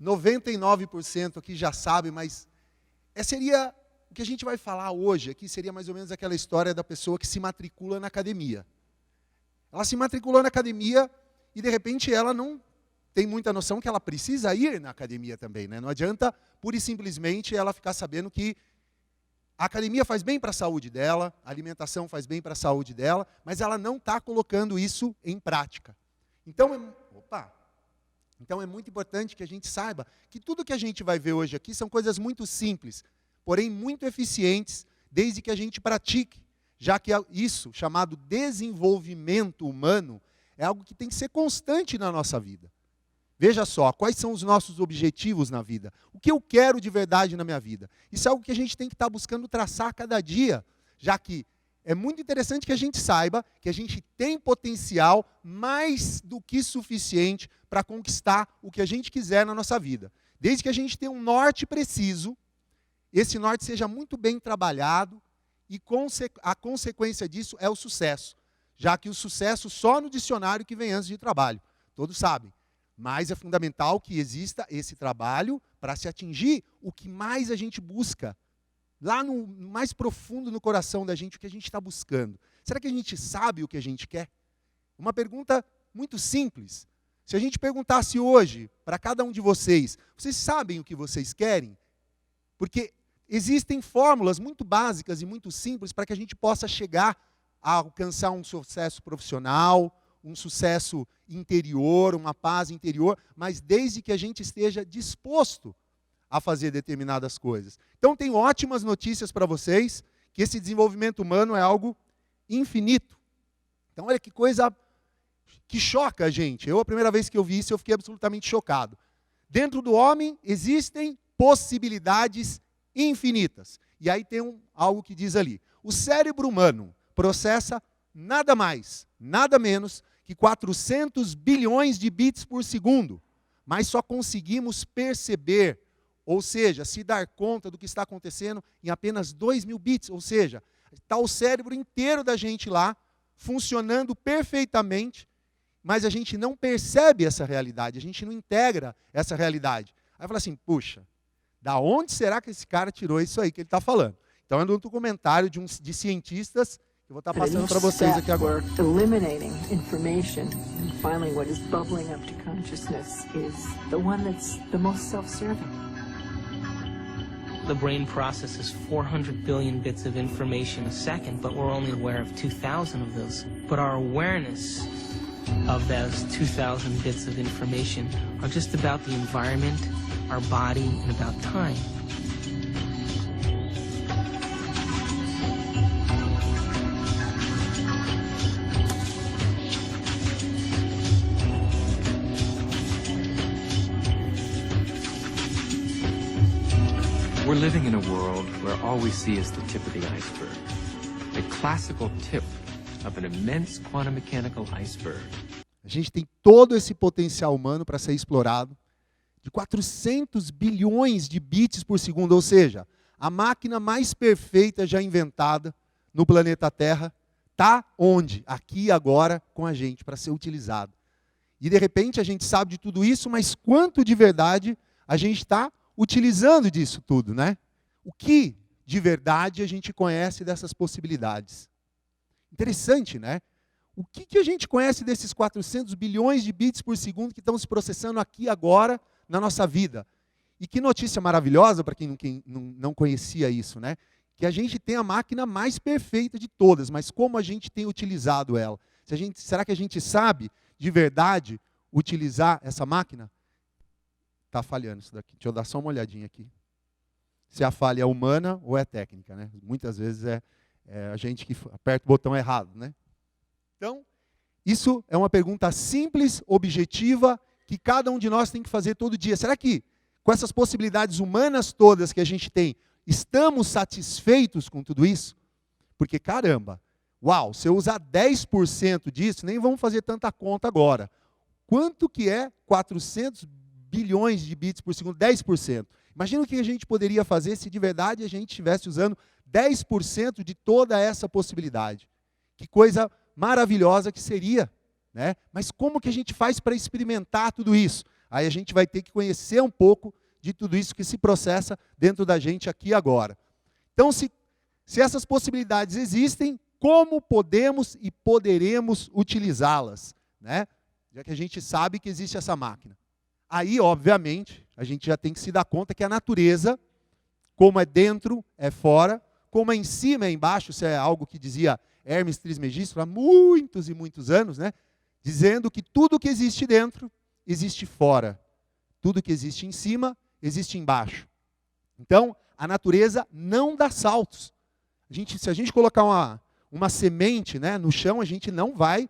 99% aqui já sabe, mas seria o que a gente vai falar hoje aqui, seria mais ou menos aquela história da pessoa que se matricula na academia. Ela se matriculou na academia e, de repente, ela não tem muita noção que ela precisa ir na academia também, né? Não adianta, pura e simplesmente, ela ficar sabendo que a academia faz bem para a saúde dela, a alimentação faz bem para a saúde dela, mas ela não está colocando isso em prática. Então é muito importante que a gente saiba que tudo que a gente vai ver hoje aqui são coisas muito simples, porém muito eficientes, desde que a gente pratique, já que isso, chamado desenvolvimento humano, é algo que tem que ser constante na nossa vida. Veja só, quais são os nossos objetivos na vida? O que eu quero de verdade na minha vida? Isso é algo que a gente tem que estar buscando traçar cada dia, já que é muito interessante que a gente saiba que a gente tem potencial mais do que suficiente para conquistar o que a gente quiser na nossa vida. Desde que a gente tenha um norte preciso, esse norte seja muito bem trabalhado e a consequência disso é o sucesso, já que o sucesso só no dicionário que vem antes de trabalho, todos sabem. Mas é fundamental que exista esse trabalho para se atingir o que mais a gente busca, lá no mais profundo no coração da gente, o que a gente está buscando. Será que a gente sabe o que a gente quer? Uma pergunta muito simples. Se a gente perguntasse hoje para cada um de vocês, vocês sabem o que vocês querem? Porque existem fórmulas muito básicas e muito simples para que a gente possa chegar a alcançar um sucesso profissional, um sucesso interior, uma paz interior, mas desde que a gente esteja disposto a fazer determinadas coisas. Então, tenho ótimas notícias para vocês, que esse desenvolvimento humano é algo infinito. Então, olha que coisa que choca a gente. A primeira vez que eu vi isso, eu fiquei absolutamente chocado. Dentro do homem existem possibilidades infinitas. E aí tem algo que diz ali: o cérebro humano processa nada mais, nada menos que 400 bilhões de bits por segundo, mas só conseguimos perceber, ou seja, se dar conta do que está acontecendo em apenas 2.000 bits, ou seja, está o cérebro inteiro da gente lá, funcionando perfeitamente, mas a gente não percebe essa realidade, a gente não integra essa realidade. Aí fala assim, puxa, da onde será que esse cara tirou isso aí que ele está falando? Então é um documentário de cientistas, que eu vou estar passando para vocês aqui agora. Eliminating information and finally what is bubbling up to consciousness is the one that's the most self-serving. The brain processes 400 billion bits of information a second, but we're only aware of 2,000 of those. But our awareness of those 2,000 bits of information are just about the environment, our body, and about time. We're living in a world where all we see is the tip of the iceberg. A classical tip of an immense quantum mechanical iceberg. A gente tem todo esse potencial humano para ser explorado, de 400 bilhões de bits por segundo, ou seja, a máquina mais perfeita já inventada no planeta Terra está onde? Aqui e agora com a gente, para ser utilizado. E de repente a gente sabe de tudo isso, mas quanto de verdade a gente está utilizando disso tudo, né? O que de verdade a gente conhece dessas possibilidades? Interessante, né? O que a gente conhece desses 400 bilhões de bits por segundo que estão se processando aqui agora na nossa vida? E que notícia maravilhosa para quem não conhecia isso, né? Que a gente tem a máquina mais perfeita de todas, mas como a gente tem utilizado ela? Será que a gente sabe de verdade utilizar essa máquina? Está falhando isso daqui. Deixa eu dar só uma olhadinha aqui. Se a falha é humana ou é técnica, né? Muitas vezes é a gente que aperta o botão errado, né? Então, isso é uma pergunta simples, objetiva, que cada um de nós tem que fazer todo dia. Será que, com essas possibilidades humanas todas que a gente tem, estamos satisfeitos com tudo isso? Porque, caramba, uau, se eu usar 10% disso, nem vamos fazer tanta conta agora. Quanto que é 400 bilhões de bits por segundo? 10%. Imagina o que a gente poderia fazer se de verdade a gente estivesse usando 10% de toda essa possibilidade. Que coisa maravilhosa que seria, né? Mas como que a gente faz para experimentar tudo isso? Aí a gente vai ter que conhecer um pouco de tudo isso que se processa dentro da gente aqui agora. Então, se essas possibilidades existem, como podemos e poderemos utilizá-las, né? Já que a gente sabe que existe essa máquina. Aí, obviamente, a gente já tem que se dar conta que a natureza, como é dentro, é fora, como é em cima, é embaixo, isso é algo que dizia Hermes Trismegisto há muitos e muitos anos, né? Dizendo que tudo que existe dentro, existe fora. Tudo que existe em cima, existe embaixo. Então, a natureza não dá saltos. Se a gente colocar uma semente, né, no chão, a gente não vai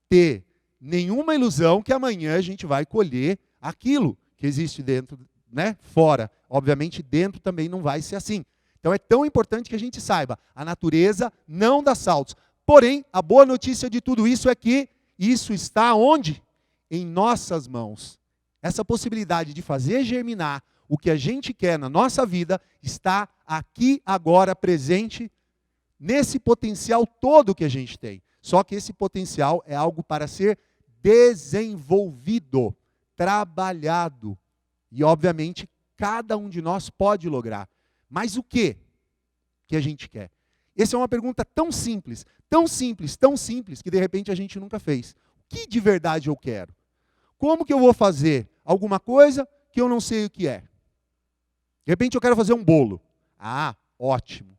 ter nenhuma ilusão que amanhã a gente vai colher aquilo que existe dentro, né, fora. Obviamente, dentro também não vai ser assim. Então, é tão importante que a gente saiba, a natureza não dá saltos. Porém, a boa notícia de tudo isso é que isso está onde? Em nossas mãos. Essa possibilidade de fazer germinar o que a gente quer na nossa vida está aqui, agora, presente, nesse potencial todo que a gente tem. Só que esse potencial é algo para ser desenvolvido, trabalhado. E, obviamente, cada um de nós pode lograr. Mas o que a gente quer? Essa é uma pergunta tão simples, que de repente a gente nunca fez. O que de verdade eu quero? Como que eu vou fazer alguma coisa que eu não sei o que é? De repente eu quero fazer um bolo. Ah, ótimo.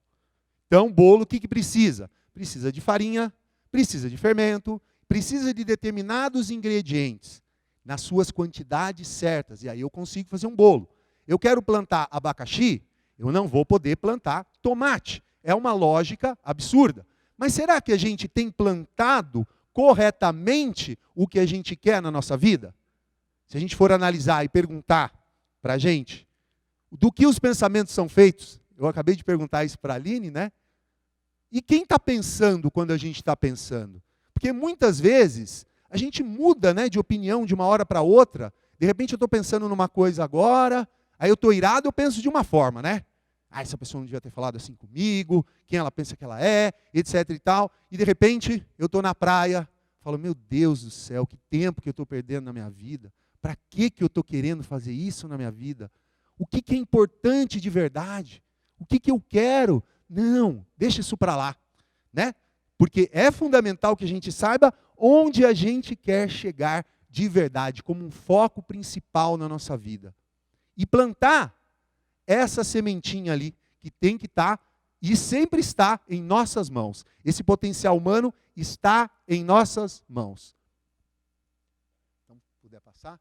Então, bolo, o que precisa? Precisa de farinha, precisa de fermento, precisa de determinados ingredientes, nas suas quantidades certas. E aí eu consigo fazer um bolo. Eu quero plantar abacaxi, eu não vou poder plantar tomate. É uma lógica absurda. Mas será que a gente tem plantado corretamente o que a gente quer na nossa vida? Se a gente for analisar e perguntar para a gente, do que os pensamentos são feitos? Eu acabei de perguntar isso para a Aline, né? E quem está pensando quando a gente está pensando? Porque muitas vezes a gente muda, né, de opinião de uma hora para outra. De repente eu estou pensando numa coisa agora, aí eu estou irado, eu penso de uma forma, né? Ah, essa pessoa não devia ter falado assim comigo, quem ela pensa que ela é, etc e tal. E de repente eu estou na praia, falo, meu Deus do céu, que tempo que eu estou perdendo na minha vida. Para que eu estou querendo fazer isso na minha vida? O que é importante de verdade? O que eu quero? Não, deixa isso para lá, né? Porque é fundamental que a gente saiba onde a gente quer chegar de verdade, como um foco principal na nossa vida. E plantar essa sementinha ali, que tem que estar, e sempre está em nossas mãos. Esse potencial humano está em nossas mãos. Então, puder passar?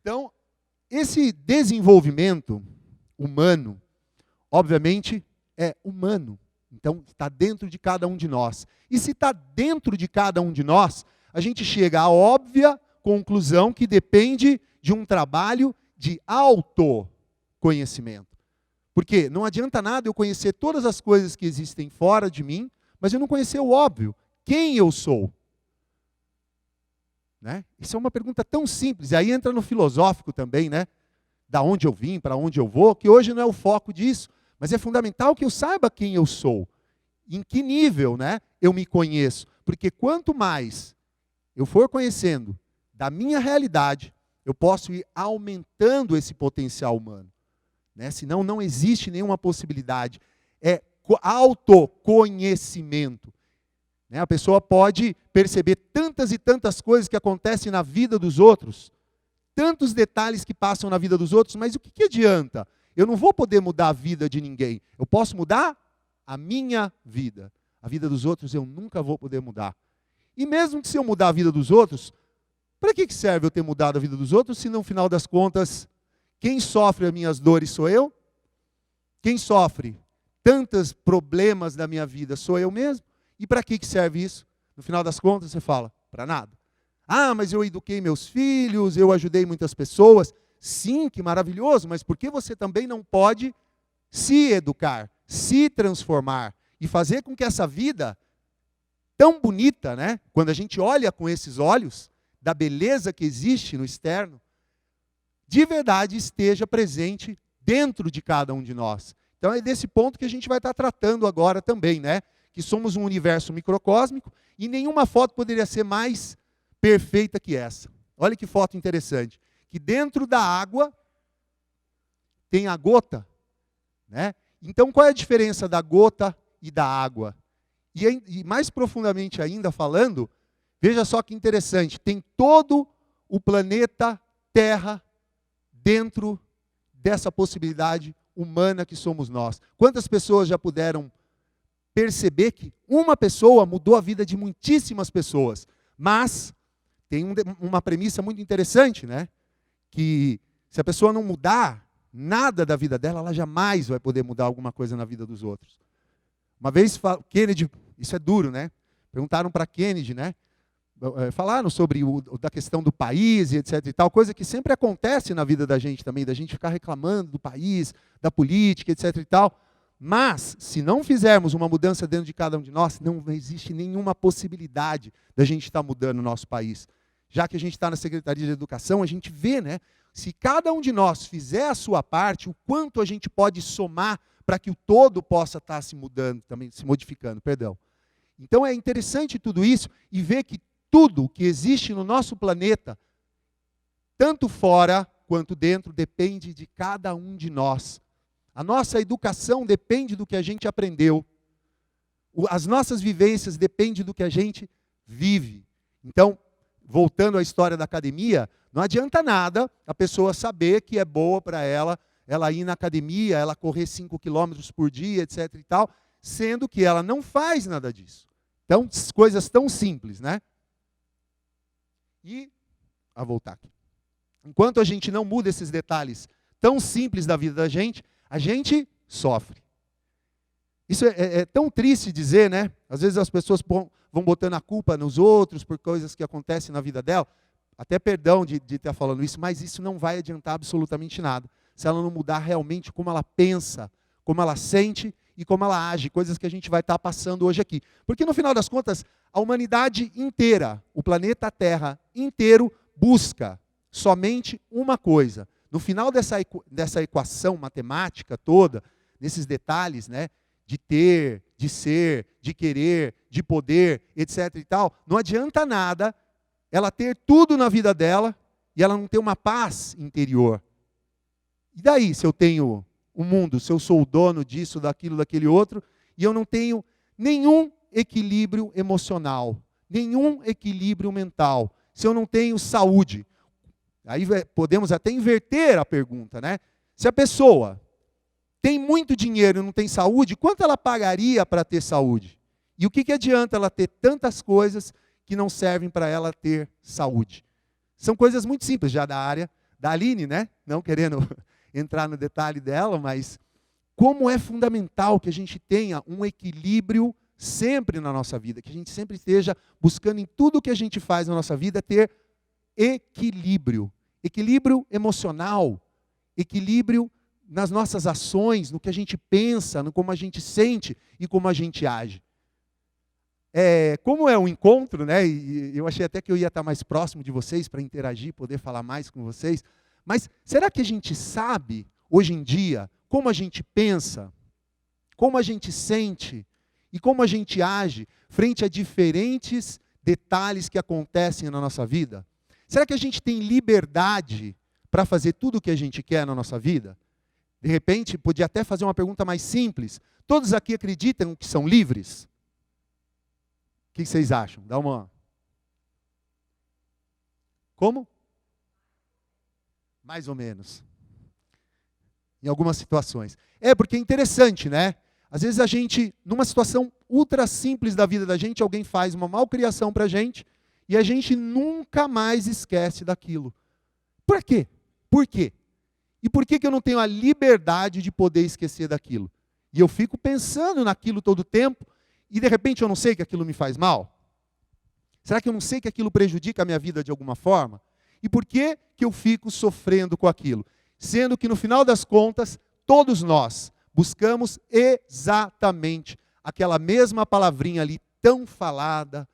Então, esse desenvolvimento humano, obviamente, é humano. Então, está dentro de cada um de nós. E se está dentro de cada um de nós, a gente chega à óbvia conclusão que depende de um trabalho de autoconhecimento. Porque não adianta nada eu conhecer todas as coisas que existem fora de mim, mas eu não conhecer o óbvio, quem eu sou. Né? Isso é uma pergunta tão simples, e aí entra no filosófico também, né? Da onde eu vim, para onde eu vou, que hoje não é o foco disso, mas é fundamental que eu saiba quem eu sou, em que nível, né, eu me conheço, porque quanto mais eu for conhecendo da minha realidade, eu posso ir aumentando esse potencial humano. Né? Senão não existe nenhuma possibilidade. É autoconhecimento. Né? A pessoa pode perceber tantas e tantas coisas que acontecem na vida dos outros, tantos detalhes que passam na vida dos outros, mas o que adianta? Eu não vou poder mudar a vida de ninguém. Eu posso mudar a minha vida. A vida dos outros eu nunca vou poder mudar. E mesmo que se eu mudar a vida dos outros, para que serve eu ter mudado a vida dos outros, se no final das contas, quem sofre as minhas dores sou eu? Quem sofre tantos problemas da minha vida sou eu mesmo? E para que serve isso? No final das contas você fala, para nada. Ah, mas eu eduquei meus filhos, eu ajudei muitas pessoas. Sim, que maravilhoso, mas por que você também não pode se educar, se transformar e fazer com que essa vida tão bonita, né? Quando a gente olha com esses olhos, da beleza que existe no externo, de verdade esteja presente dentro de cada um de nós. Então é desse ponto que a gente vai estar tratando agora também, né? Que somos um universo microcósmico e nenhuma foto poderia ser mais perfeita que essa. Olha que foto interessante. que dentro da água tem a gota, né? Então, qual é a diferença da gota e da água? E mais profundamente ainda falando, veja só que interessante, tem todo o planeta Terra dentro dessa possibilidade humana que somos nós. Quantas pessoas já puderam perceber que uma pessoa mudou a vida de muitíssimas pessoas? Mas tem uma premissa muito interessante, né? Que se a pessoa não mudar nada da vida dela, ela jamais vai poder mudar alguma coisa na vida dos outros. Uma vez, Kennedy, isso é duro, né? Perguntaram para Kennedy, né? Falaram sobre da questão do país e etc e tal, coisa que sempre acontece na vida da gente também, da gente ficar reclamando do país, da política, etc e tal. Mas, se não fizermos uma mudança dentro de cada um de nós, não existe nenhuma possibilidade da gente estar mudando o nosso país. Já que a gente está na Secretaria de Educação, a gente vê, né? Se cada um de nós fizer a sua parte, o quanto a gente pode somar para que o todo possa estar se mudando, também se modificando, perdão. Então é interessante tudo isso e ver que tudo que existe no nosso planeta, tanto fora quanto dentro, depende de cada um de nós. A nossa educação depende do que a gente aprendeu. As nossas vivências dependem do que a gente vive. Então, voltando à história da academia, não adianta nada a pessoa saber que é boa para ela ir na academia, ela correr 5 quilômetros por dia, etc. e tal, sendo que ela não faz nada disso. Então, coisas tão simples, né? E, a voltar aqui. Enquanto a gente não muda esses detalhes tão simples da vida da gente, a gente sofre. Isso é tão triste dizer, né? Às vezes as pessoas vão botando a culpa nos outros por coisas que acontecem na vida dela. Até perdão de estar falando isso, mas isso não vai adiantar absolutamente nada. Se ela não mudar realmente como ela pensa, como ela sente e como ela age, coisas que a gente vai estar passando hoje aqui. Porque no final das contas, a humanidade inteira, o planeta Terra inteiro, busca somente uma coisa. No final dessa equação matemática toda, nesses detalhes, né, de ter, de ser, de querer, de poder, etc. e tal, não adianta nada ela ter tudo na vida dela e ela não ter uma paz interior. E daí, se eu tenho um mundo, se eu sou o dono disso, daquilo, daquele outro, e eu não tenho nenhum equilíbrio emocional, nenhum equilíbrio mental, se eu não tenho saúde? Aí podemos até inverter a pergunta, né? Se a pessoa tem muito dinheiro e não tem saúde, quanto ela pagaria para ter saúde? E o que adianta ela ter tantas coisas que não servem para ela ter saúde? São coisas muito simples, já da área da Aline, né? Não querendo entrar no detalhe dela, mas como é fundamental que a gente tenha um equilíbrio sempre na nossa vida, que a gente sempre esteja buscando em tudo que a gente faz na nossa vida ter equilíbrio. Equilíbrio emocional, equilíbrio nas nossas ações, no que a gente pensa, no como a gente sente e como a gente age. Como é um encontro, né? E eu achei até que eu ia estar mais próximo de vocês para interagir, poder falar mais com vocês. Mas será que a gente sabe, hoje em dia, como a gente pensa, como a gente sente e como a gente age frente a diferentes detalhes que acontecem na nossa vida? Será que a gente tem liberdade para fazer tudo o que a gente quer na nossa vida? De repente, podia até fazer uma pergunta mais simples. Todos aqui acreditam que são livres? O que vocês acham? Dá uma... Como? Mais ou menos. Em algumas situações. Porque é interessante, né? Às vezes a gente, numa situação ultra simples da vida da gente, alguém faz uma malcriação para a gente e a gente nunca mais esquece daquilo. Por quê? Por quê? E por que eu não tenho a liberdade de poder esquecer daquilo? E eu fico pensando naquilo todo o tempo e de repente eu não sei que aquilo me faz mal? Será que eu não sei que aquilo prejudica a minha vida de alguma forma? E por que eu fico sofrendo com aquilo? Sendo que no final das contas, todos nós buscamos exatamente aquela mesma palavrinha ali, tão falada,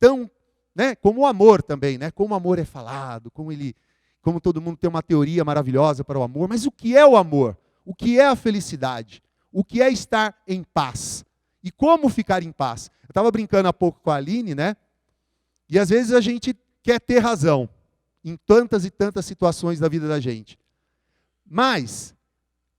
tão, né, como o amor também, né? Como o amor é falado, como todo mundo tem uma teoria maravilhosa para o amor. Mas o que é o amor? O que é a felicidade? O que é estar em paz? E como ficar em paz? Eu estava brincando há pouco com a Aline, né? E às vezes a gente quer ter razão. em tantas e tantas situações da vida da gente. Mas,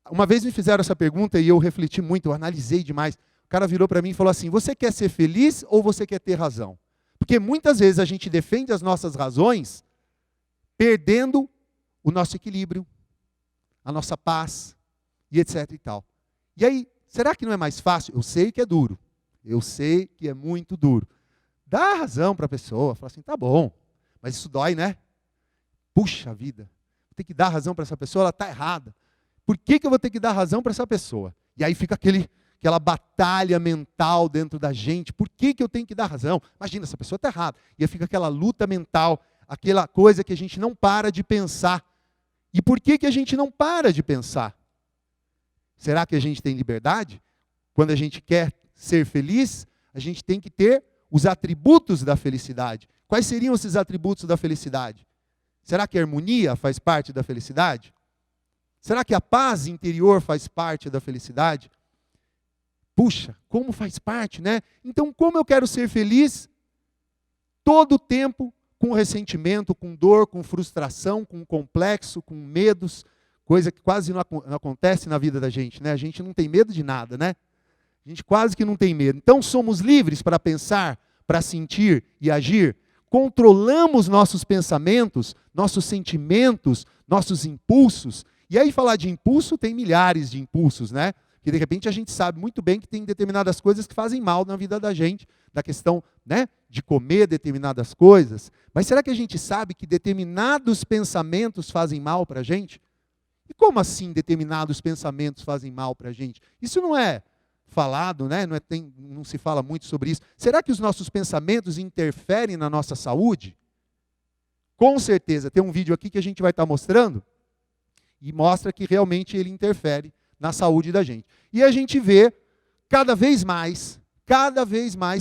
uma vez me fizeram essa pergunta e eu refleti muito, eu analisei demais. O cara virou para mim e falou assim: você quer ser feliz ou você quer ter razão? Porque muitas vezes a gente defende as nossas razões perdendo o nosso equilíbrio, a nossa paz e etc e tal. E aí, será que não é mais fácil? Eu sei que é duro, eu sei que é muito duro. Dá a razão para a pessoa, fala assim, tá bom, mas isso dói, né? Puxa vida, vou ter que dar razão para essa pessoa, ela está errada. Por que eu vou ter que dar razão para essa pessoa? E aí fica aquela batalha mental dentro da gente. Por que eu tenho que dar razão? Imagina, essa pessoa está errada. E aí fica aquela luta mental, aquela coisa que a gente não para de pensar. E por que a gente não para de pensar? Será que a gente tem liberdade? Quando a gente quer ser feliz, a gente tem que ter os atributos da felicidade. Quais seriam esses atributos da felicidade? Será que a harmonia faz parte da felicidade? Será que a paz interior faz parte da felicidade? Puxa, como faz parte, né? Então, como eu quero ser feliz todo o tempo com ressentimento, com dor, com frustração, com complexo, com medos, coisa que quase não acontece na vida da gente, né? A gente não tem medo de nada, né? A gente quase que não tem medo. Então, somos livres para pensar, para sentir e agir. Controlamos nossos pensamentos, nossos sentimentos, nossos impulsos. E aí, falar de impulso, tem milhares de impulsos, né? Que de repente a gente sabe muito bem que tem determinadas coisas que fazem mal na vida da gente, da questão, né, de comer determinadas coisas. Mas será que a gente sabe que determinados pensamentos fazem mal para a gente? E como assim determinados pensamentos fazem mal para a gente? Isso não é falado, né? Não se fala muito sobre isso. Será que os nossos pensamentos interferem na nossa saúde? Com certeza. Tem um vídeo aqui que a gente vai estar mostrando e mostra que realmente ele interfere na saúde da gente. E a gente vê cada vez mais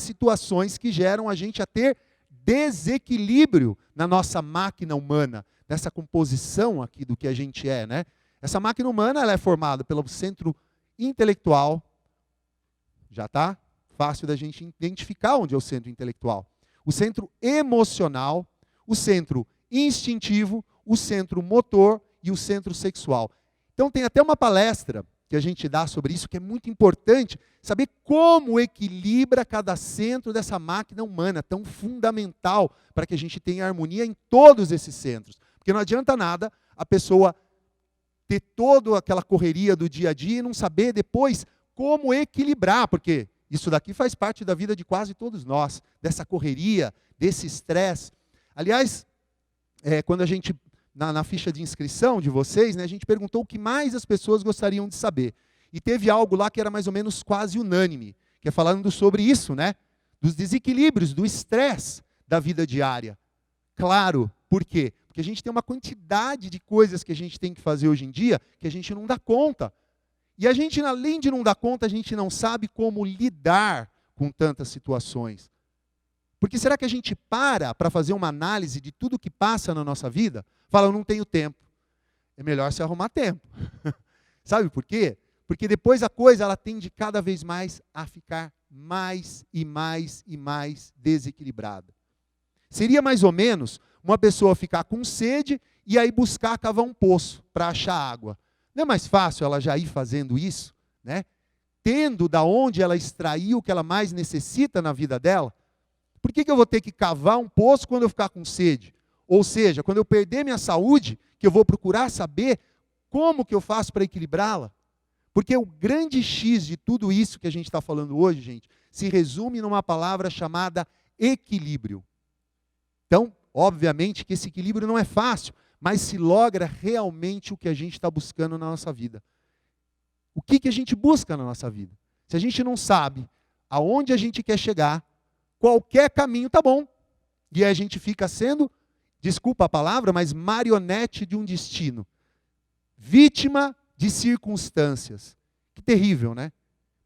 situações que geram a gente a ter desequilíbrio na nossa máquina humana, nessa composição aqui do que a gente é, né? Essa máquina humana, ela é formada pelo centro intelectual, já está fácil da gente identificar onde é o centro intelectual. O centro emocional, o centro instintivo, o centro motor e o centro sexual. Então tem até uma palestra que a gente dá sobre isso, que é muito importante saber como equilibra cada centro dessa máquina humana, tão fundamental para que a gente tenha harmonia em todos esses centros. Porque não adianta nada a pessoa ter toda aquela correria do dia a dia e não saber depois como equilibrar, porque isso daqui faz parte da vida de quase todos nós, dessa correria, desse estresse. Aliás, quando a gente, na ficha de inscrição de vocês, né, a gente perguntou o que mais as pessoas gostariam de saber. E teve algo lá que era mais ou menos quase unânime, que é falando sobre isso, né? Dos desequilíbrios, do estresse da vida diária. Claro, por quê? Porque a gente tem uma quantidade de coisas que a gente tem que fazer hoje em dia que a gente não dá conta. E a gente, além de não dar conta, a gente não sabe como lidar com tantas situações. Porque será que a gente para fazer uma análise de tudo que passa na nossa vida? Fala, eu não tenho tempo. É melhor se arrumar tempo. Sabe por quê? Porque depois a coisa ela tende cada vez mais a ficar mais e mais e mais desequilibrada. Seria mais ou menos uma pessoa ficar com sede e aí buscar cavar um poço para achar água. Não é mais fácil ela já ir fazendo isso, né? Tendo da onde ela extrair o que ela mais necessita na vida dela? Por que eu vou ter que cavar um poço quando eu ficar com sede? Ou seja, quando eu perder minha saúde, que eu vou procurar saber como que eu faço para equilibrá-la? Porque o grande X de tudo isso que a gente está falando hoje, gente, se resume numa palavra chamada equilíbrio. Então, obviamente que esse equilíbrio não é fácil, mas se logra realmente o que a gente está buscando na nossa vida. O que a gente busca na nossa vida? Se a gente não sabe aonde a gente quer chegar, qualquer caminho tá bom. E aí a gente fica sendo, desculpa a palavra, mas marionete de um destino. Vítima de circunstâncias. Que terrível, né?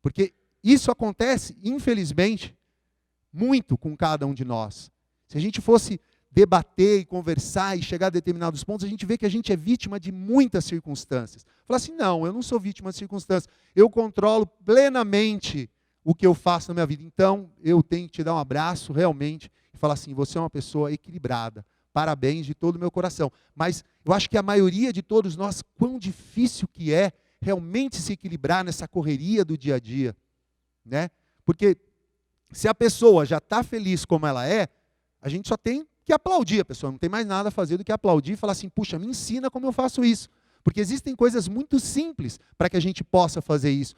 Porque isso acontece, infelizmente, muito com cada um de nós. Se a gente fosse debater e conversar e chegar a determinados pontos, a gente vê que a gente é vítima de muitas circunstâncias. Falar assim, não, eu não sou vítima de circunstâncias, eu controlo plenamente o que eu faço na minha vida. Então, eu tenho que te dar um abraço realmente e falar assim, você é uma pessoa equilibrada, parabéns de todo o meu coração. Mas eu acho que a maioria de todos nós, quão difícil que é realmente se equilibrar nessa correria do dia a dia, né? Porque se a pessoa já está feliz como ela é, a gente só tem que aplaudir a pessoa, não tem mais nada a fazer do que aplaudir e falar assim, puxa, me ensina como eu faço isso. Porque existem coisas muito simples para que a gente possa fazer isso.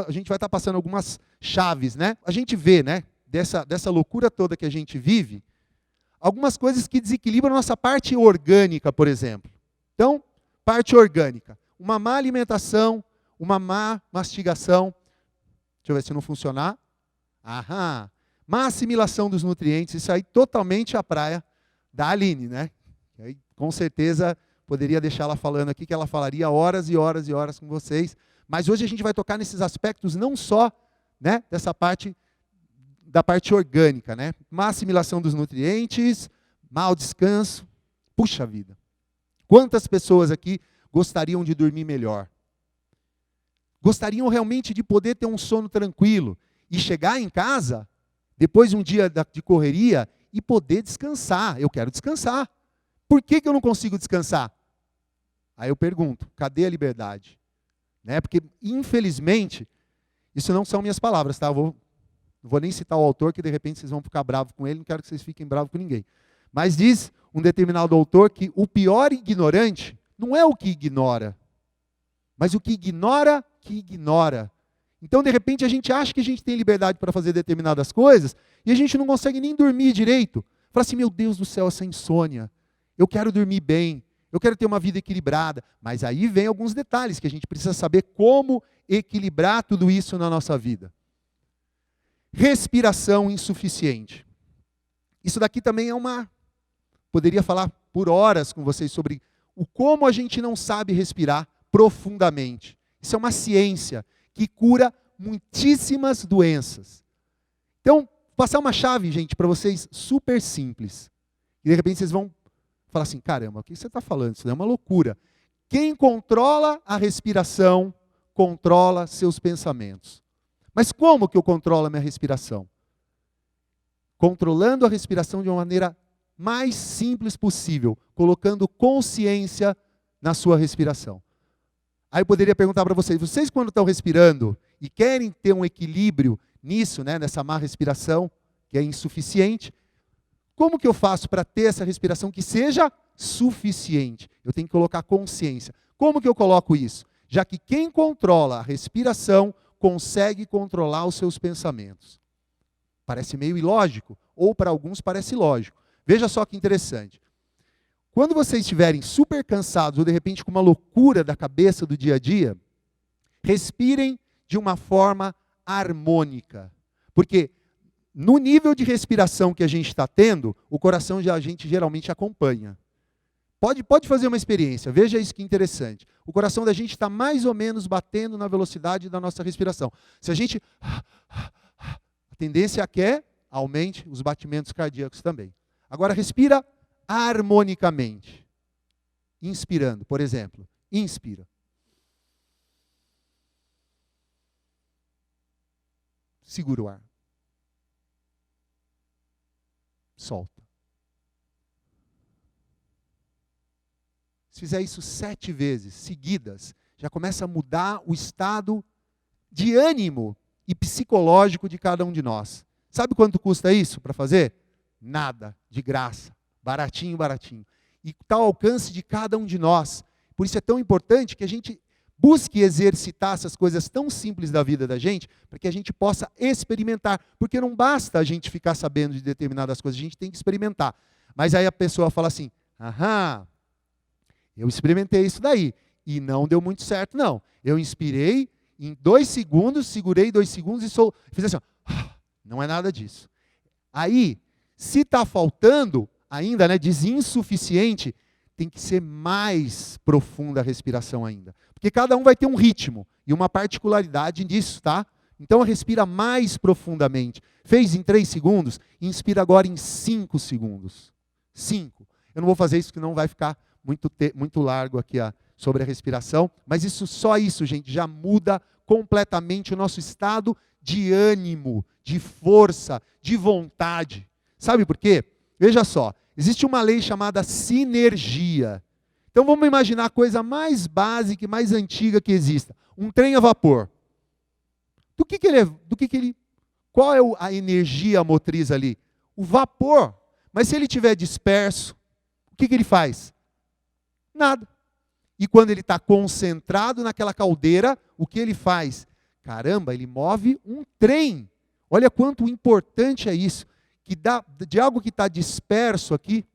A gente vai estar passando algumas chaves, né? A gente vê, né, dessa loucura toda que a gente vive, algumas coisas que desequilibram a nossa parte orgânica, por exemplo. Então, parte orgânica. Uma má alimentação, uma má mastigação. Deixa eu ver se não funcionar. Aham. Má assimilação dos nutrientes. Isso aí totalmente a praia da Aline, né? Aí, com certeza poderia deixar ela falando aqui, que ela falaria horas e horas e horas com vocês. Mas hoje a gente vai tocar nesses aspectos não só, né, dessa parte da parte orgânica, né? Má assimilação dos nutrientes, mau descanso. Puxa vida. Quantas pessoas aqui gostariam de dormir melhor? Gostariam realmente de poder ter um sono tranquilo e chegar em casa, depois de um dia de correria, e poder descansar. Eu quero descansar. Por que eu não consigo descansar? Aí eu pergunto, cadê a liberdade? Né? Porque, infelizmente, isso não são minhas palavras, tá? Não vou nem citar o autor, que de repente vocês vão ficar bravos com ele, não quero que vocês fiquem bravos com ninguém. Mas diz um determinado autor que o pior ignorante não é o que ignora, mas o que ignora que ignora. Então, de repente, a gente acha que a gente tem liberdade para fazer determinadas coisas e a gente não consegue nem dormir direito. Fala assim, meu Deus do céu, essa insônia. Eu quero dormir bem, eu quero ter uma vida equilibrada. Mas aí vem alguns detalhes que a gente precisa saber como equilibrar tudo isso na nossa vida. Respiração insuficiente. Isso daqui também é poderia falar por horas com vocês sobre o como a gente não sabe respirar profundamente. Isso é uma ciência que cura muitíssimas doenças. Então, vou passar uma chave, gente, para vocês super simples. E de repente vocês vão falar assim, caramba, o que você está falando? Isso é uma loucura. Quem controla a respiração, controla seus pensamentos. Mas como que eu controlo a minha respiração? Controlando a respiração de uma maneira mais simples possível, colocando consciência na sua respiração. Aí eu poderia perguntar para vocês quando estão respirando e querem ter um equilíbrio nisso, né, nessa má respiração, que é insuficiente, como que eu faço para ter essa respiração que seja suficiente? Eu tenho que colocar consciência. Como que eu coloco isso? Já que quem controla a respiração consegue controlar os seus pensamentos. Parece meio ilógico, ou para alguns parece lógico. Veja só que interessante. Quando vocês estiverem super cansados ou de repente com uma loucura da cabeça do dia a dia, respirem de uma forma harmônica. Porque no nível de respiração que a gente está tendo, o coração a gente geralmente acompanha. Pode fazer uma experiência, veja isso que interessante. O coração da gente está mais ou menos batendo na velocidade da nossa respiração. Se a gente... A tendência é que aumente os batimentos cardíacos também. Agora respira harmonicamente. Inspirando, por exemplo. Inspira. Segura o ar. Solta. Se fizer isso 7 vezes seguidas, já começa a mudar o estado de ânimo e psicológico de cada um de nós. Sabe quanto custa isso para fazer? Nada, de graça, baratinho, baratinho. E está ao alcance de cada um de nós. Por isso é tão importante que a gente busque exercitar essas coisas tão simples da vida da gente, para que a gente possa experimentar. Porque não basta a gente ficar sabendo de determinadas coisas, a gente tem que experimentar. Mas aí a pessoa fala assim, aham, eu experimentei isso daí, e não deu muito certo, não. Eu inspirei, em 2 segundos, segurei 2 segundos e fiz assim, ó, não é nada disso. Aí, se está faltando ainda, né, diz insuficiente, tem que ser mais profunda a respiração ainda. Porque cada um vai ter um ritmo e uma particularidade nisso, tá? Então respira mais profundamente. Fez em 3 segundos, inspira agora em 5 segundos. 5. Eu não vou fazer isso, porque não vai ficar muito largo aqui sobre a respiração. Mas só isso, gente, já muda completamente o nosso estado de ânimo, de força, de vontade. Sabe por quê? Veja só, existe uma lei chamada sinergia. Então vamos imaginar a coisa mais básica e mais antiga que exista. Um trem a vapor. Qual é a energia motriz ali? O vapor. Mas se ele estiver disperso, o que ele faz? Nada. E quando ele está concentrado naquela caldeira, o que ele faz? Caramba, ele move um trem. Olha quanto importante é isso. Que de algo que está disperso aqui,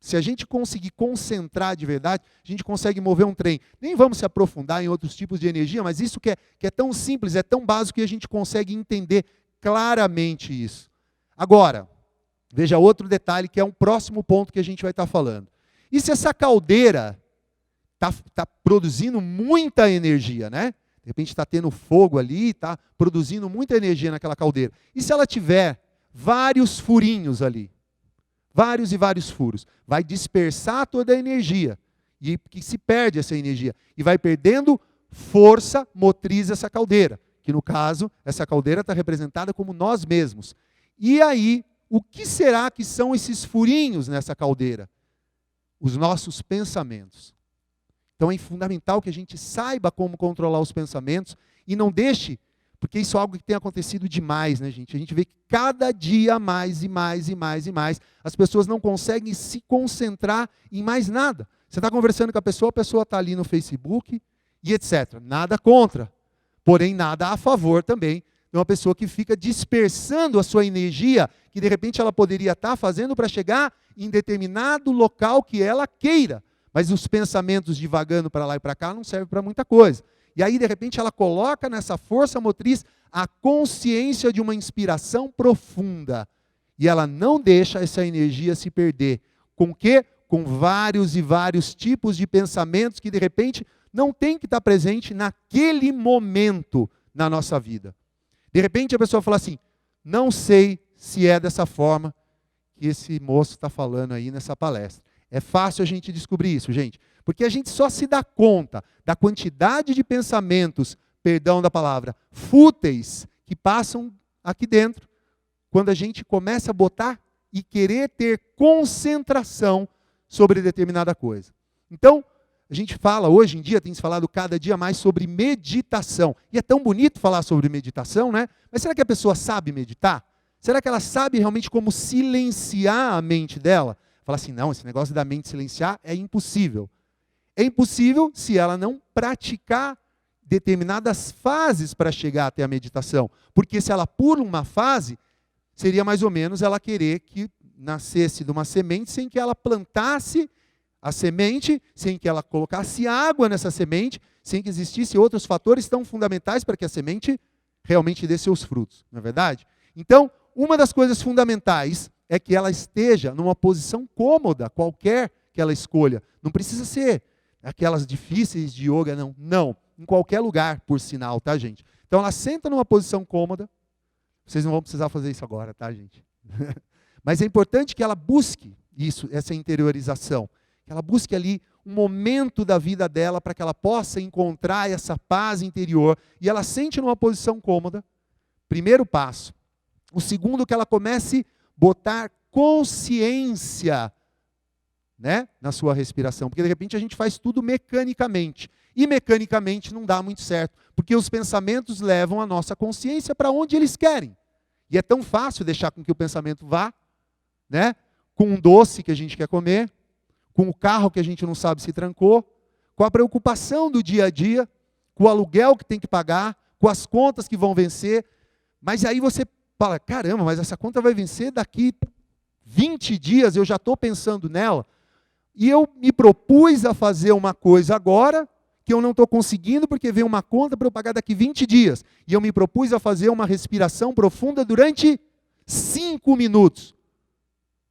se a gente conseguir concentrar de verdade, a gente consegue mover um trem. Nem vamos se aprofundar em outros tipos de energia, mas isso que é tão simples, é tão básico que a gente consegue entender claramente isso. Agora, veja outro detalhe que é um próximo ponto que a gente vai estar falando. E se essa caldeira está produzindo muita energia, né? De repente está tendo fogo ali, está produzindo muita energia naquela caldeira. E se ela tiver vários furinhos ali? Vários e vários furos. Vai dispersar toda a energia. E que se perde essa energia. E vai perdendo força motriz essa caldeira. Que no caso, essa caldeira está representada como nós mesmos. E aí, o que será que são esses furinhos nessa caldeira? Os nossos pensamentos. Então é fundamental que a gente saiba como controlar os pensamentos e não deixe, porque isso é algo que tem acontecido demais, né, gente? A gente vê que cada dia mais e mais e mais e mais, as pessoas não conseguem se concentrar em mais nada. Você está conversando com a pessoa está ali no Facebook e etc. Nada contra, porém nada a favor também de uma pessoa que fica dispersando a sua energia, que de repente ela poderia estar fazendo para chegar em determinado local que ela queira. Mas os pensamentos divagando para lá e para cá não servem para muita coisa. E aí, de repente, ela coloca nessa força motriz a consciência de uma inspiração profunda. E ela não deixa essa energia se perder. Com o quê? Com vários e vários tipos de pensamentos que, de repente, não tem que estar presente naquele momento na nossa vida. De repente, a pessoa fala assim, não sei se é dessa forma que esse moço está falando aí nessa palestra. É fácil a gente descobrir isso, gente. Porque a gente só se dá conta da quantidade de pensamentos, perdão da palavra, fúteis, que passam aqui dentro, quando a gente começa a botar e querer ter concentração sobre determinada coisa. Então, a gente fala, hoje em dia, tem se falado cada dia mais sobre meditação. E é tão bonito falar sobre meditação, né? Mas será que a pessoa sabe meditar? Será que ela sabe realmente como silenciar a mente dela? Fala assim, não, esse negócio da mente silenciar é impossível. É impossível se ela não praticar determinadas fases para chegar até a meditação. Porque se ela pula uma fase, seria mais ou menos ela querer que nascesse de uma semente sem que ela plantasse a semente, sem que ela colocasse água nessa semente, sem que existissem outros fatores tão fundamentais para que a semente realmente dê seus frutos. Não é verdade? Então, uma das coisas fundamentais é que ela esteja numa posição cômoda, qualquer que ela escolha. Não precisa ser aquelas difíceis de yoga, não. Não, em qualquer lugar, por sinal, tá, gente? Então ela senta numa posição cômoda. Vocês não vão precisar fazer isso agora, tá, gente? Mas é importante que ela busque isso, essa interiorização. Que ela busque ali um momento da vida dela para que ela possa encontrar essa paz interior. E ela sente numa posição cômoda. Primeiro passo. O segundo, que ela comece botar consciência, né, na sua respiração. Porque de repente a gente faz tudo mecanicamente. E mecanicamente não dá muito certo. Porque os pensamentos levam a nossa consciência para onde eles querem. E é tão fácil deixar com que o pensamento vá, né, com um doce que a gente quer comer, com o carro que a gente não sabe se trancou, com a preocupação do dia a dia, com o aluguel que tem que pagar, com as contas que vão vencer. Mas aí você fala, caramba, mas essa conta vai vencer daqui 20 dias, eu já estou pensando nela. E eu me propus a fazer uma coisa agora, que eu não estou conseguindo, porque vem uma conta para eu pagar daqui 20 dias. E eu me propus a fazer uma respiração profunda durante 5 minutos.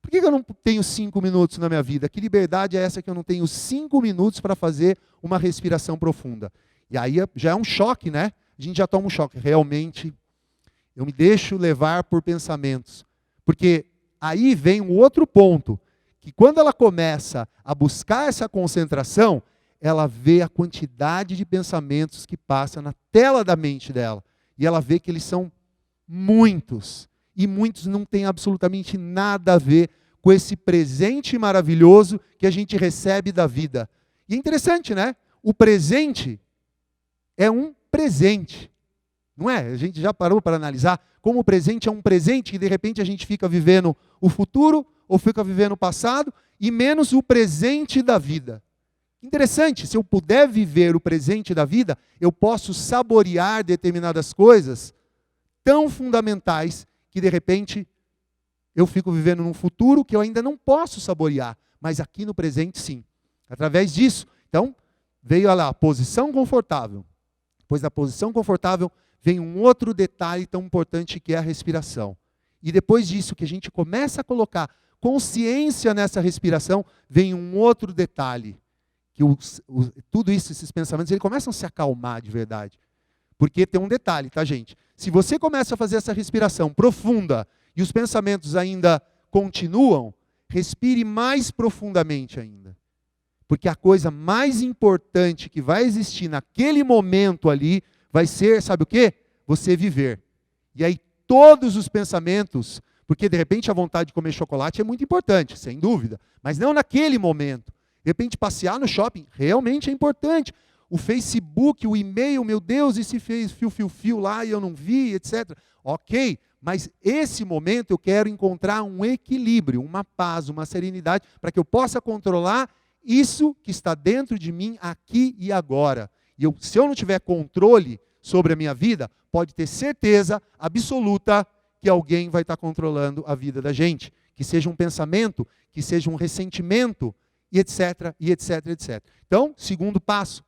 Por que eu não tenho 5 minutos na minha vida? Que liberdade é essa que eu não tenho 5 minutos para fazer uma respiração profunda? E aí já é um choque, né? A gente já toma um choque. Realmente, eu me deixo levar por pensamentos. Porque aí vem um outro ponto, que quando ela começa a buscar essa concentração, ela vê a quantidade de pensamentos que passa na tela da mente dela. E ela vê que eles são muitos. E muitos não têm absolutamente nada a ver com esse presente maravilhoso que a gente recebe da vida. E é interessante, né? O presente é um presente. Não é? A gente já parou para analisar como o presente é um presente e de repente a gente fica vivendo o futuro ou fica vivendo o passado e menos o presente da vida. Interessante, se eu puder viver o presente da vida, eu posso saborear determinadas coisas tão fundamentais que de repente eu fico vivendo num futuro que eu ainda não posso saborear, mas aqui no presente sim. Através disso, então, veio lá a posição confortável. Depois da posição confortável, vem um outro detalhe tão importante que é a respiração. E depois disso, que a gente começa a colocar consciência nessa respiração, vem um outro detalhe. Que tudo isso, esses pensamentos, eles começam a se acalmar de verdade. Porque tem um detalhe, tá, gente? Se você começa a fazer essa respiração profunda e os pensamentos ainda continuam, respire mais profundamente ainda. Porque a coisa mais importante que vai existir naquele momento ali vai ser, sabe o quê? Você viver. E aí todos os pensamentos, porque de repente a vontade de comer chocolate é muito importante, sem dúvida, mas não naquele momento. De repente passear no shopping realmente é importante. O Facebook, o e-mail, meu Deus, e se fez fio lá e eu não vi, etc. Ok, mas esse momento eu quero encontrar um equilíbrio, uma paz, uma serenidade, para que eu possa controlar isso que está dentro de mim aqui e agora. E se eu não tiver controle sobre a minha vida, pode ter certeza absoluta que alguém vai estar controlando a vida da gente. Que seja um pensamento, que seja um ressentimento, e etc, e etc, etc. Então, segundo passo,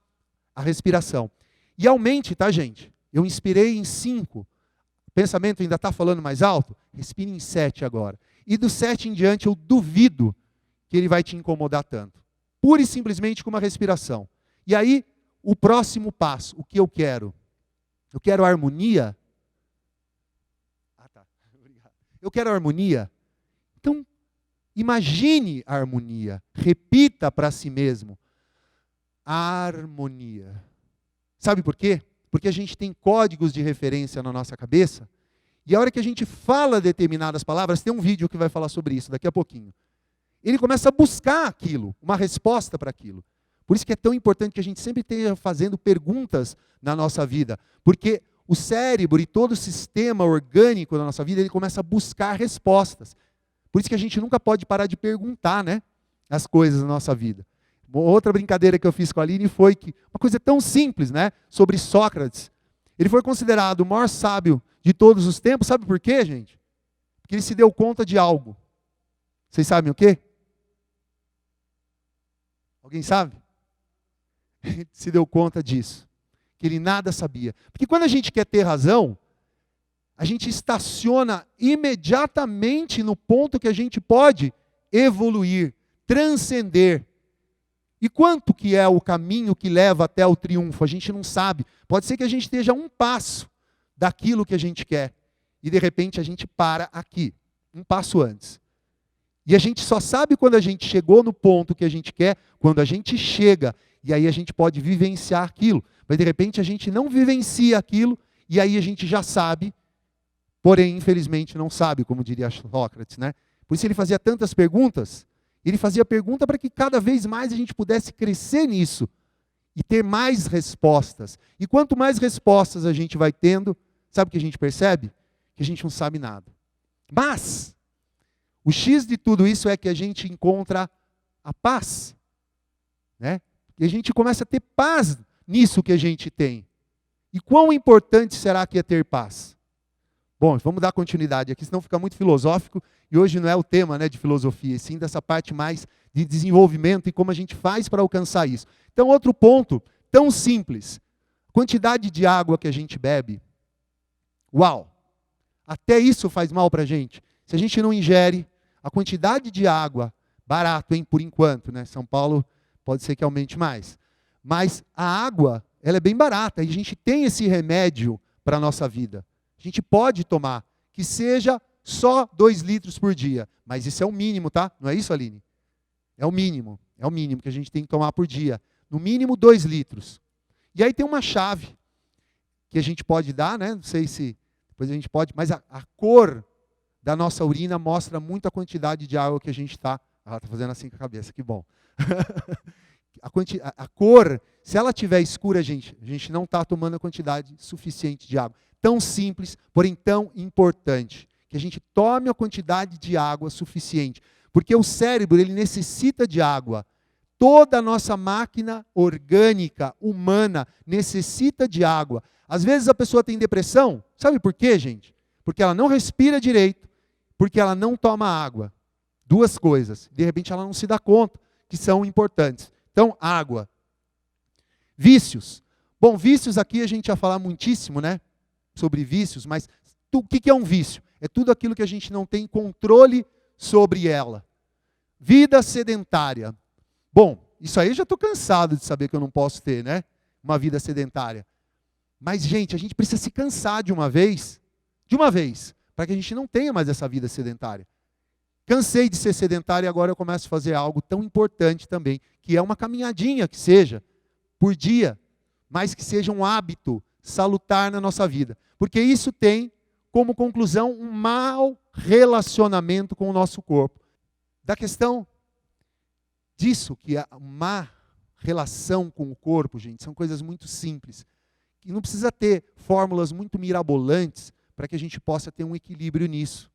a respiração. E aumente, tá, gente? Eu inspirei em 5. O pensamento ainda está falando mais alto? Respire em 7 agora. E do 7 em diante, eu duvido que ele vai te incomodar tanto. Pura e simplesmente com uma respiração. E aí, o próximo passo, o que eu quero? Eu quero harmonia? Tá. Obrigado. Eu quero harmonia? Então, imagine a harmonia. Repita para si mesmo. Harmonia. Sabe por quê? Porque a gente tem códigos de referência na nossa cabeça. E a hora que a gente fala determinadas palavras, tem um vídeo que vai falar sobre isso daqui a pouquinho. Ele começa a buscar aquilo, uma resposta para aquilo. Por isso que é tão importante que a gente sempre esteja fazendo perguntas na nossa vida. Porque o cérebro e todo o sistema orgânico da nossa vida, ele começa a buscar respostas. Por isso que a gente nunca pode parar de perguntar, né, as coisas na nossa vida. Outra brincadeira que eu fiz com a Aline foi que, uma coisa tão simples, né, sobre Sócrates. Ele foi considerado o maior sábio de todos os tempos. Sabe por quê, gente? Porque ele se deu conta de algo. Vocês sabem o quê? Alguém sabe? Ele se deu conta disso. Que ele nada sabia. Porque quando a gente quer ter razão, a gente estaciona imediatamente no ponto que a gente pode evoluir, transcender. E quanto que é o caminho que leva até o triunfo? A gente não sabe. Pode ser que a gente esteja a um passo daquilo que a gente quer. E de repente a gente para aqui, um passo antes. E a gente só sabe quando a gente chegou no ponto que a gente quer, quando a gente chega. E aí a gente pode vivenciar aquilo. Mas de repente a gente não vivencia aquilo, e aí a gente já sabe, porém infelizmente não sabe, como diria Sócrates, né? Por isso ele fazia tantas perguntas. Ele fazia pergunta para que cada vez mais a gente pudesse crescer nisso e ter mais respostas. E quanto mais respostas a gente vai tendo, sabe o que a gente percebe? Que a gente não sabe nada. Mas o X de tudo isso é que a gente encontra a paz, né? E a gente começa a ter paz nisso que a gente tem. E quão importante será que é ter paz? Bom, vamos dar continuidade aqui, senão fica muito filosófico, e hoje não é o tema, né, de filosofia, e sim dessa parte mais de desenvolvimento e como a gente faz para alcançar isso. Então, outro ponto, tão simples, quantidade de água que a gente bebe. Uau! Até isso faz mal para a gente. Se a gente não ingere a quantidade de água, barato, hein, por enquanto, né? São Paulo pode ser que aumente mais. Mas a água, ela é bem barata, e a gente tem esse remédio para a nossa vida. A gente pode tomar, que seja só 2 litros por dia. Mas isso é o mínimo, tá? Não é isso, Aline? É o mínimo que a gente tem que tomar por dia. No mínimo 2 litros. E aí tem uma chave que a gente pode dar, né? Não sei se depois a gente pode, mas a cor da nossa urina mostra muito a quantidade de água que a gente está... Ela está fazendo assim com a cabeça, que bom. A cor, se ela estiver escura, a gente não está tomando a quantidade suficiente de água. Tão simples, porém tão importante. Que a gente tome a quantidade de água suficiente. Porque o cérebro, ele necessita de água. Toda a nossa máquina orgânica, humana, necessita de água. Às vezes a pessoa tem depressão. Sabe por quê, gente? Porque ela não respira direito, porque ela não toma água. Duas coisas. De repente ela não se dá conta que são importantes. Então, água. Vícios. Bom, vícios aqui a gente ia falar muitíssimo, né? Sobre vícios, mas o que é um vício? É tudo aquilo que a gente não tem controle sobre ela. Vida sedentária. Bom, isso aí eu já estou cansado de saber que eu não posso ter, né? Uma vida sedentária. Mas, gente, a gente precisa se cansar de uma vez, para que a gente não tenha mais essa vida sedentária. Cansei de ser sedentário e agora eu começo a fazer algo tão importante também, que é uma caminhadinha que seja, por dia, mas que seja um hábito salutar na nossa vida. Porque isso tem como conclusão um mau relacionamento com o nosso corpo. Da questão disso, que é uma relação com o corpo, gente, são coisas muito simples. E não precisa ter fórmulas muito mirabolantes para que a gente possa ter um equilíbrio nisso.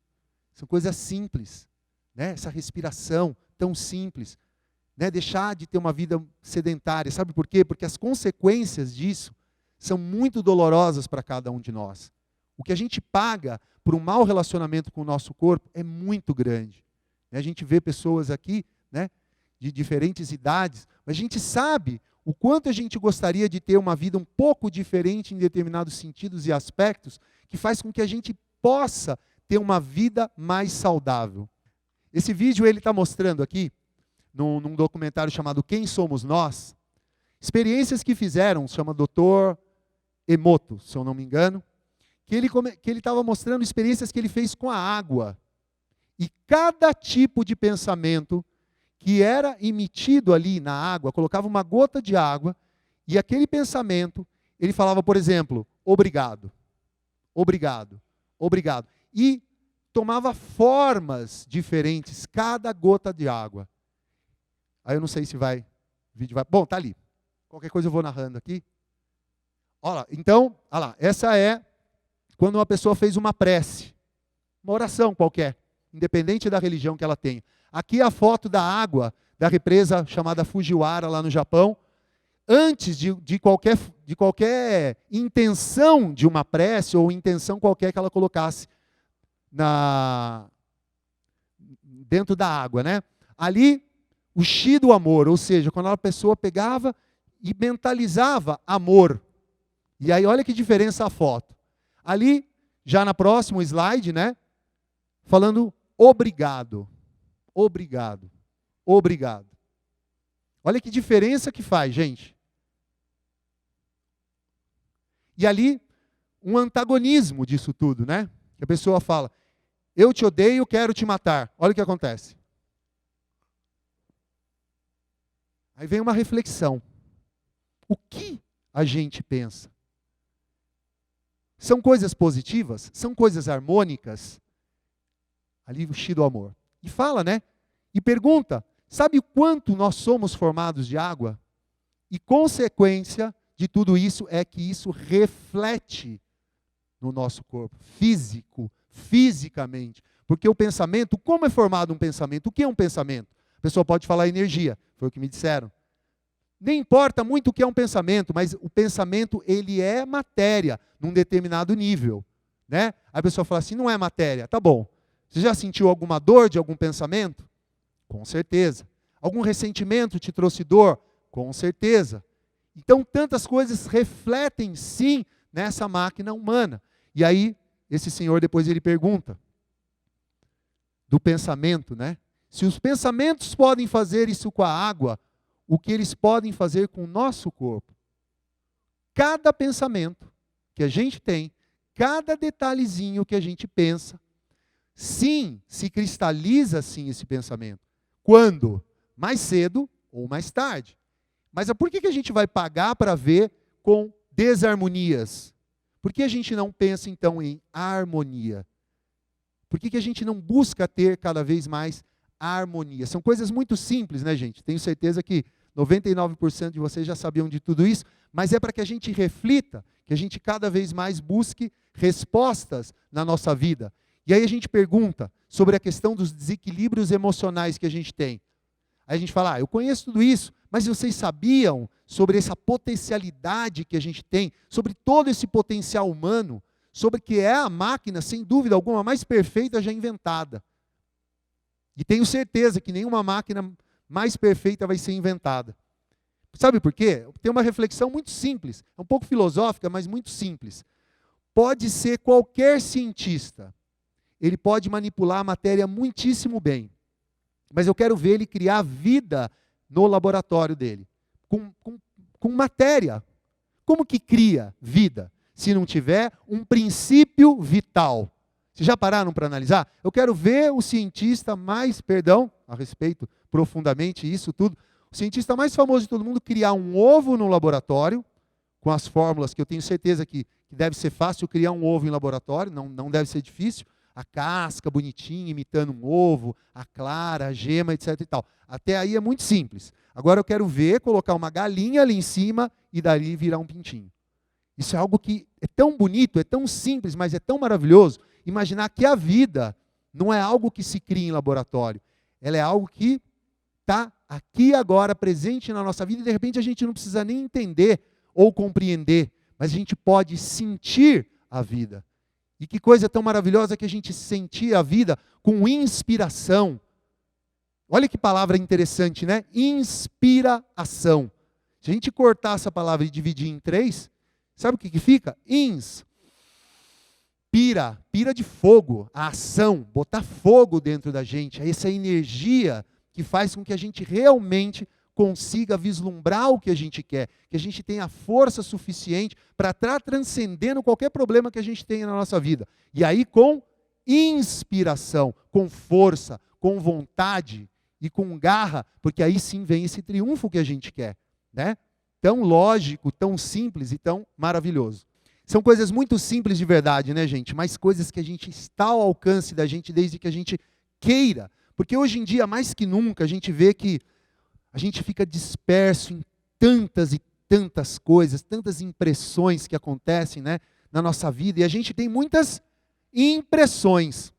São coisas simples. Né? Essa respiração tão simples. Né? Deixar de ter uma vida sedentária. Sabe por quê? Porque as consequências disso são muito dolorosas para cada um de nós. O que a gente paga por um mau relacionamento com o nosso corpo é muito grande. A gente vê pessoas aqui, né, de diferentes idades, mas a gente sabe o quanto a gente gostaria de ter uma vida um pouco diferente em determinados sentidos e aspectos, que faz com que a gente possa ter uma vida mais saudável. Esse vídeo ele está mostrando aqui, num documentário chamado Quem Somos Nós, experiências que fizeram, chama Dr. Emoto, se eu não me engano, que ele estava mostrando experiências que ele fez com a água. E cada tipo de pensamento que era emitido ali na água, colocava uma gota de água, e aquele pensamento, ele falava, por exemplo, obrigado, obrigado, obrigado. E tomava formas diferentes, cada gota de água. Aí eu não sei se o vídeo vai... Bom, tá ali. Qualquer coisa eu vou narrando aqui. Olha lá, então, olha lá, essa é quando uma pessoa fez uma prece, uma oração qualquer, independente da religião que ela tenha. Aqui é a foto da água da represa chamada Fujiwara, lá no Japão. Antes de qualquer intenção de uma prece, ou intenção qualquer que ela colocasse dentro da água, né? Ali, o chi do amor, ou seja, quando a pessoa pegava e mentalizava amor. E aí, olha que diferença a foto. Ali, já na próximo slide, né? Falando obrigado, obrigado, obrigado. Olha que diferença que faz, gente. E ali, um antagonismo disso tudo, né? Que a pessoa fala, eu te odeio, quero te matar. Olha o que acontece. Aí vem uma reflexão. O que a gente pensa? São coisas positivas? São coisas harmônicas? Ali o chi do amor. E fala, né? E pergunta, sabe o quanto nós somos formados de água? E consequência de tudo isso é que isso reflete no nosso corpo, fisicamente. Porque o pensamento, como é formado um pensamento? O que é um pensamento? A pessoa pode falar energia, foi o que me disseram. Nem importa muito o que é um pensamento, mas o pensamento, ele é matéria, num determinado nível. Né? Aí a pessoa fala assim, não é matéria. Tá bom. Você já sentiu alguma dor de algum pensamento? Com certeza. Algum ressentimento te trouxe dor? Com certeza. Então, tantas coisas refletem, sim, nessa máquina humana. E aí, esse senhor depois ele pergunta do pensamento, né? Se os pensamentos podem fazer isso com a água, o que eles podem fazer com o nosso corpo? Cada pensamento que a gente tem, cada detalhezinho que a gente pensa, sim, se cristaliza sim esse pensamento. Quando? Mais cedo ou mais tarde. Mas por que a gente vai pagar para ver com desarmonias? Por que a gente não pensa então em harmonia? Por que a gente não busca ter cada vez mais harmonia? São coisas muito simples, né, gente? Tenho certeza que 99% de vocês já sabiam de tudo isso, mas é para que a gente reflita, que a gente cada vez mais busque respostas na nossa vida. E aí a gente pergunta sobre a questão dos desequilíbrios emocionais que a gente tem. Aí a gente fala, eu conheço tudo isso, mas vocês sabiam sobre essa potencialidade que a gente tem, sobre todo esse potencial humano, sobre que é a máquina, sem dúvida alguma, mais perfeita já inventada. E tenho certeza que nenhuma máquina mais perfeita vai ser inventada. Sabe por quê? Tem uma reflexão muito simples, é um pouco filosófica, mas muito simples. Pode ser qualquer cientista, ele pode manipular a matéria muitíssimo bem, mas eu quero ver ele criar vida no laboratório dele, com matéria. Como que cria vida se não tiver um princípio vital? Vocês já pararam para analisar? Eu quero ver o cientista mais, a respeito profundamente isso tudo, o cientista mais famoso de todo mundo criar um ovo no laboratório, com as fórmulas que eu tenho certeza que deve ser fácil criar um ovo em laboratório, não deve ser difícil, a casca bonitinha, imitando um ovo, a clara, a gema, etc. e tal. Até aí é muito simples. Agora eu quero ver, colocar uma galinha ali em cima e dali virar um pintinho. Isso é algo que é tão bonito, é tão simples, mas é tão maravilhoso. Imaginar que a vida não é algo que se cria em laboratório. Ela é algo que está aqui agora, presente na nossa vida, e de repente a gente não precisa nem entender ou compreender, mas a gente pode sentir a vida. E que coisa tão maravilhosa que a gente sentir a vida com inspiração. Olha que palavra interessante, né? Inspiração. Se a gente cortar essa palavra e dividir em 3, sabe o que fica? Pira de fogo, a ação, botar fogo dentro da gente, é essa energia que faz com que a gente realmente consiga vislumbrar o que a gente quer, que a gente tenha força suficiente para estar transcendendo qualquer problema que a gente tenha na nossa vida. E aí com inspiração, com força, com vontade e com garra, porque aí sim vem esse triunfo que a gente quer, né? Tão lógico, tão simples e tão maravilhoso. São coisas muito simples de verdade, né, gente? Mas coisas que a gente está ao alcance da gente desde que a gente queira. Porque hoje em dia, mais que nunca, a gente vê que a gente fica disperso em tantas e tantas coisas, tantas impressões que acontecem, né, na nossa vida. E a gente tem muitas impressões.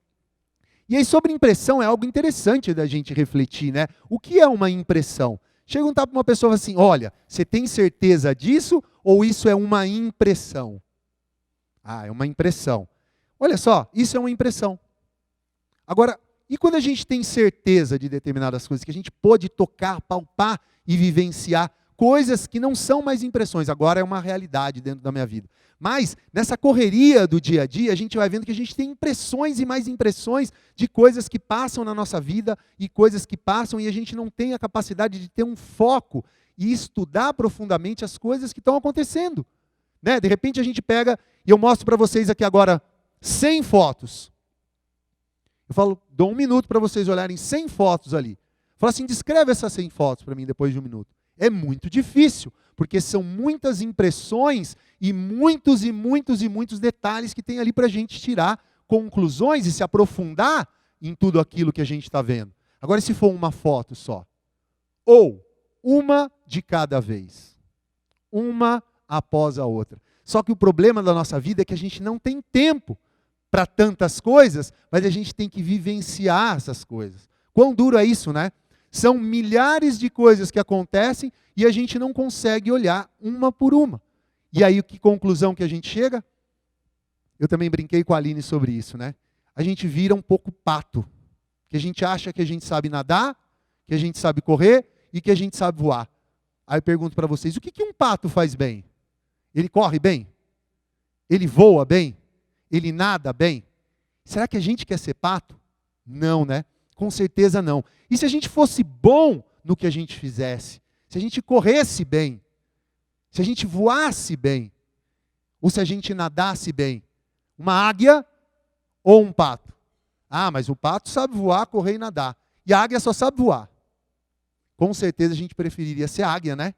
E aí, sobre impressão, é algo interessante da gente refletir, né? O que é uma impressão? Chega para uma pessoa e fala assim, olha, você tem certeza disso ou isso é uma impressão? Ah, é uma impressão. Olha só, isso é uma impressão. Agora, e quando a gente tem certeza de determinadas coisas, que a gente pode tocar, palpar e vivenciar coisas que não são mais impressões, agora é uma realidade dentro da minha vida. Mas, nessa correria do dia a dia, a gente vai vendo que a gente tem impressões e mais impressões de coisas que passam na nossa vida e coisas que passam e a gente não tem a capacidade de ter um foco e estudar profundamente as coisas que estão acontecendo. Né? De repente a gente pega, e eu mostro para vocês aqui agora 100 fotos. Eu falo, dou 1 minuto para vocês olharem 100 fotos ali. Eu falo assim, descreve essas 100 fotos para mim depois de 1 minuto. É muito difícil, porque são muitas impressões e muitos detalhes que tem ali para a gente tirar conclusões e se aprofundar em tudo aquilo que a gente está vendo. Agora, se for uma foto só, ou uma de cada vez, uma após a outra. Só que o problema da nossa vida é que a gente não tem tempo para tantas coisas, mas a gente tem que vivenciar essas coisas. Quão duro é isso, né? São milhares de coisas que acontecem e a gente não consegue olhar uma por uma. E aí, que conclusão que a gente chega? Eu também brinquei com a Aline sobre isso, né? A gente vira um pouco pato. Que a gente acha que a gente sabe nadar, que a gente sabe correr e que a gente sabe voar. Aí eu pergunto para vocês, o que um pato faz bem? Ele corre bem? Ele voa bem? Ele nada bem? Será que a gente quer ser pato? Não, né? Com certeza não. E se a gente fosse bom no que a gente fizesse? Se a gente corresse bem? Se a gente voasse bem? Ou se a gente nadasse bem? Uma águia ou um pato? Ah, mas o pato sabe voar, correr e nadar. E a águia só sabe voar. Com certeza a gente preferiria ser águia, né?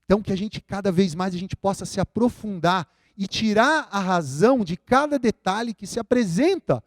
Então que a gente, cada vez mais, a gente possa se aprofundar e tirar a razão de cada detalhe que se apresenta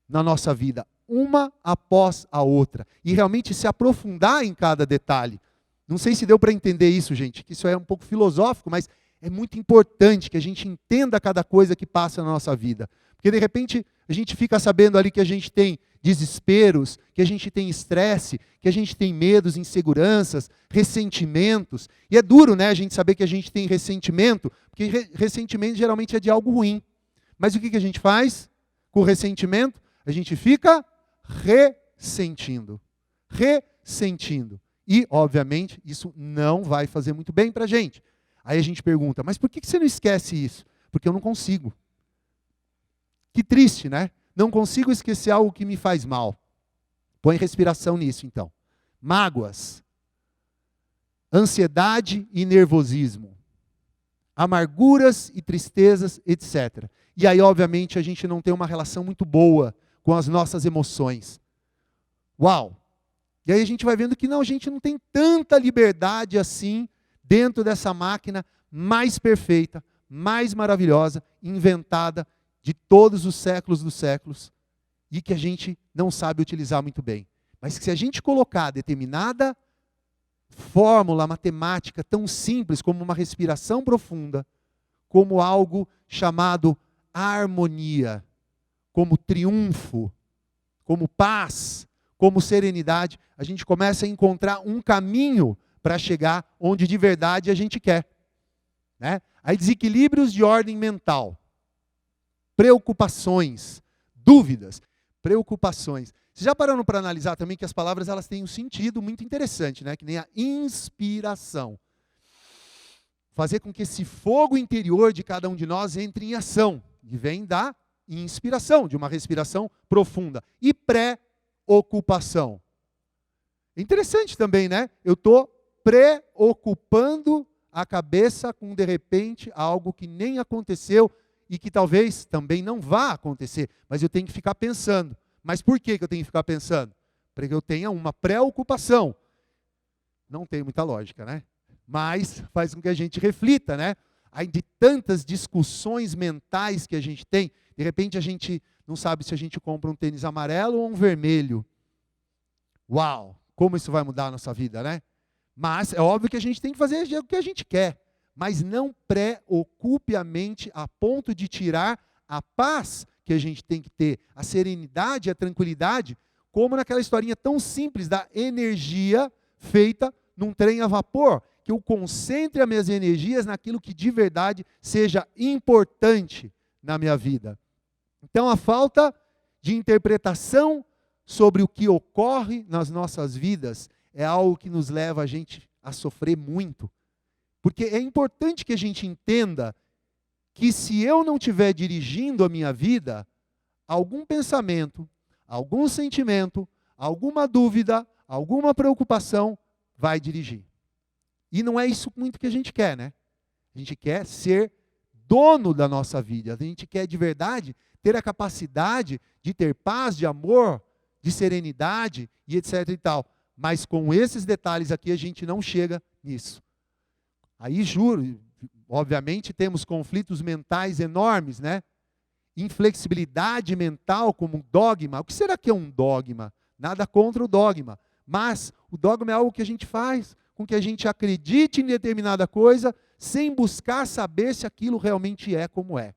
na nossa vida, uma após a outra, e realmente se aprofundar em cada detalhe. Não sei se deu para entender isso, gente, que isso é um pouco filosófico, mas é muito importante que a gente entenda cada coisa que passa na nossa vida. Porque de repente a gente fica sabendo ali que a gente tem desesperos, que a gente tem estresse, que a gente tem medos, inseguranças, ressentimentos. E é duro, né, a gente saber que a gente tem ressentimento, porque ressentimento geralmente é de algo ruim. Mas o que a gente faz com o ressentimento? A gente fica ressentindo. Ressentindo. E, obviamente, isso não vai fazer muito bem para a gente. Aí a gente pergunta, mas por que você não esquece isso? Porque eu não consigo. Que triste, né? Não consigo esquecer algo que me faz mal. Põe respiração nisso, então. Mágoas, ansiedade e nervosismo, amarguras e tristezas, etc. E aí, obviamente, a gente não tem uma relação muito boa com as nossas emoções. Uau! E aí a gente vai vendo que não, a gente não tem tanta liberdade assim dentro dessa máquina mais perfeita, mais maravilhosa, inventada de todos os séculos dos séculos, e que a gente não sabe utilizar muito bem. Mas que se a gente colocar determinada fórmula matemática tão simples como uma respiração profunda, como algo chamado harmonia, como triunfo, como paz, como serenidade, a gente começa a encontrar um caminho para chegar onde de verdade a gente quer. Né? Aí desequilíbrios de ordem mental, preocupações, dúvidas, preocupações. Vocês já pararam para analisar também que as palavras elas têm um sentido muito interessante, né? Que nem a inspiração. Fazer com que esse fogo interior de cada um de nós entre em ação. E vem da inspiração, de uma respiração profunda. E preocupação. Interessante também, né? Eu estou preocupando a cabeça com, de repente, algo que nem aconteceu e que talvez também não vá acontecer. Mas eu tenho que ficar pensando. Mas por que eu tenho que ficar pensando? Para que eu tenha uma preocupação. Não tem muita lógica, né? Mas faz com que a gente reflita, né? Aí de tantas discussões mentais que a gente tem, de repente a gente não sabe se a gente compra um tênis amarelo ou um vermelho. Uau! Como isso vai mudar a nossa vida, né? Mas é óbvio que a gente tem que fazer o que a gente quer. Mas não preocupe a mente a ponto de tirar a paz que a gente tem que ter, a serenidade e a tranquilidade, como naquela historinha tão simples da energia feita num trem a vapor, que eu concentre as minhas energias naquilo que de verdade seja importante na minha vida. Então a falta de interpretação sobre o que ocorre nas nossas vidas é algo que nos leva a gente a sofrer muito. Porque é importante que a gente entenda que se eu não estiver dirigindo a minha vida, algum pensamento, algum sentimento, alguma dúvida, alguma preocupação vai dirigir. E não é isso muito que a gente quer, né? A gente quer ser dono da nossa vida. A gente quer de verdade ter a capacidade de ter paz, de amor, de serenidade e etc e tal. Mas com esses detalhes aqui a gente não chega nisso. Aí juro, obviamente temos conflitos mentais enormes, né? Inflexibilidade mental como um dogma. O que será que é um dogma? Nada contra o dogma. Mas o dogma é algo que a gente faz com que a gente acredite em determinada coisa sem buscar saber se aquilo realmente é como é.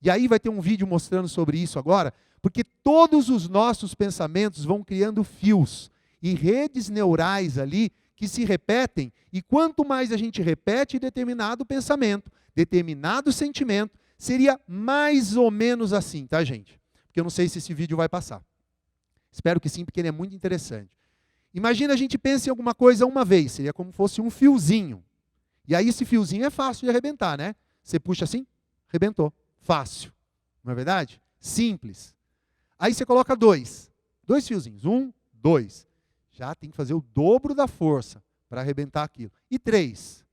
E aí vai ter um vídeo mostrando sobre isso agora, porque todos os nossos pensamentos vão criando fios e redes neurais ali que se repetem, e quanto mais a gente repete determinado pensamento, determinado sentimento, seria mais ou menos assim, tá, gente? Porque eu não sei se esse vídeo vai passar. Espero que sim, porque ele é muito interessante. Imagina a gente pensa em alguma coisa uma vez, seria como se fosse um fiozinho. E aí esse fiozinho é fácil de arrebentar, né? Você puxa assim, arrebentou. Fácil. Não é verdade? Simples. Aí você coloca dois fiozinhos. 1, 2. Já tem que fazer o dobro da força para arrebentar aquilo. E 3,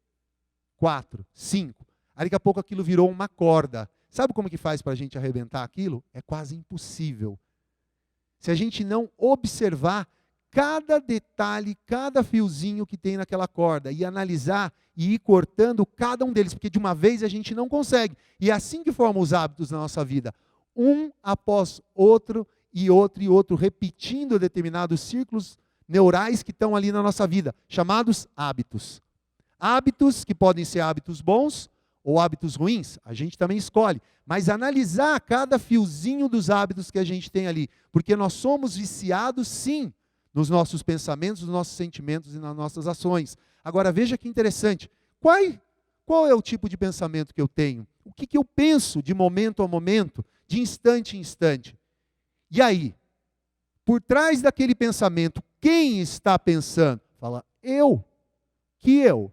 4, 5. Aí daqui a pouco aquilo virou uma corda. Sabe como que faz para a gente arrebentar aquilo? É quase impossível. Se a gente não observar cada detalhe, cada fiozinho que tem naquela corda e analisar e ir cortando cada um deles, porque de uma vez a gente não consegue. E é assim que formam os hábitos na nossa vida. um após outro, repetindo determinados círculos neurais que estão ali na nossa vida, chamados hábitos. Hábitos que podem ser hábitos bons ou hábitos ruins, a gente também escolhe. Mas analisar cada fiozinho dos hábitos que a gente tem ali. Porque nós somos viciados, sim, nos nossos pensamentos, nos nossos sentimentos e nas nossas ações. Agora, veja que interessante. Qual é o tipo de pensamento que eu tenho? O que eu penso de momento a momento, de instante em instante? E aí, por trás daquele pensamento, quem está pensando? Fala, eu. Que eu?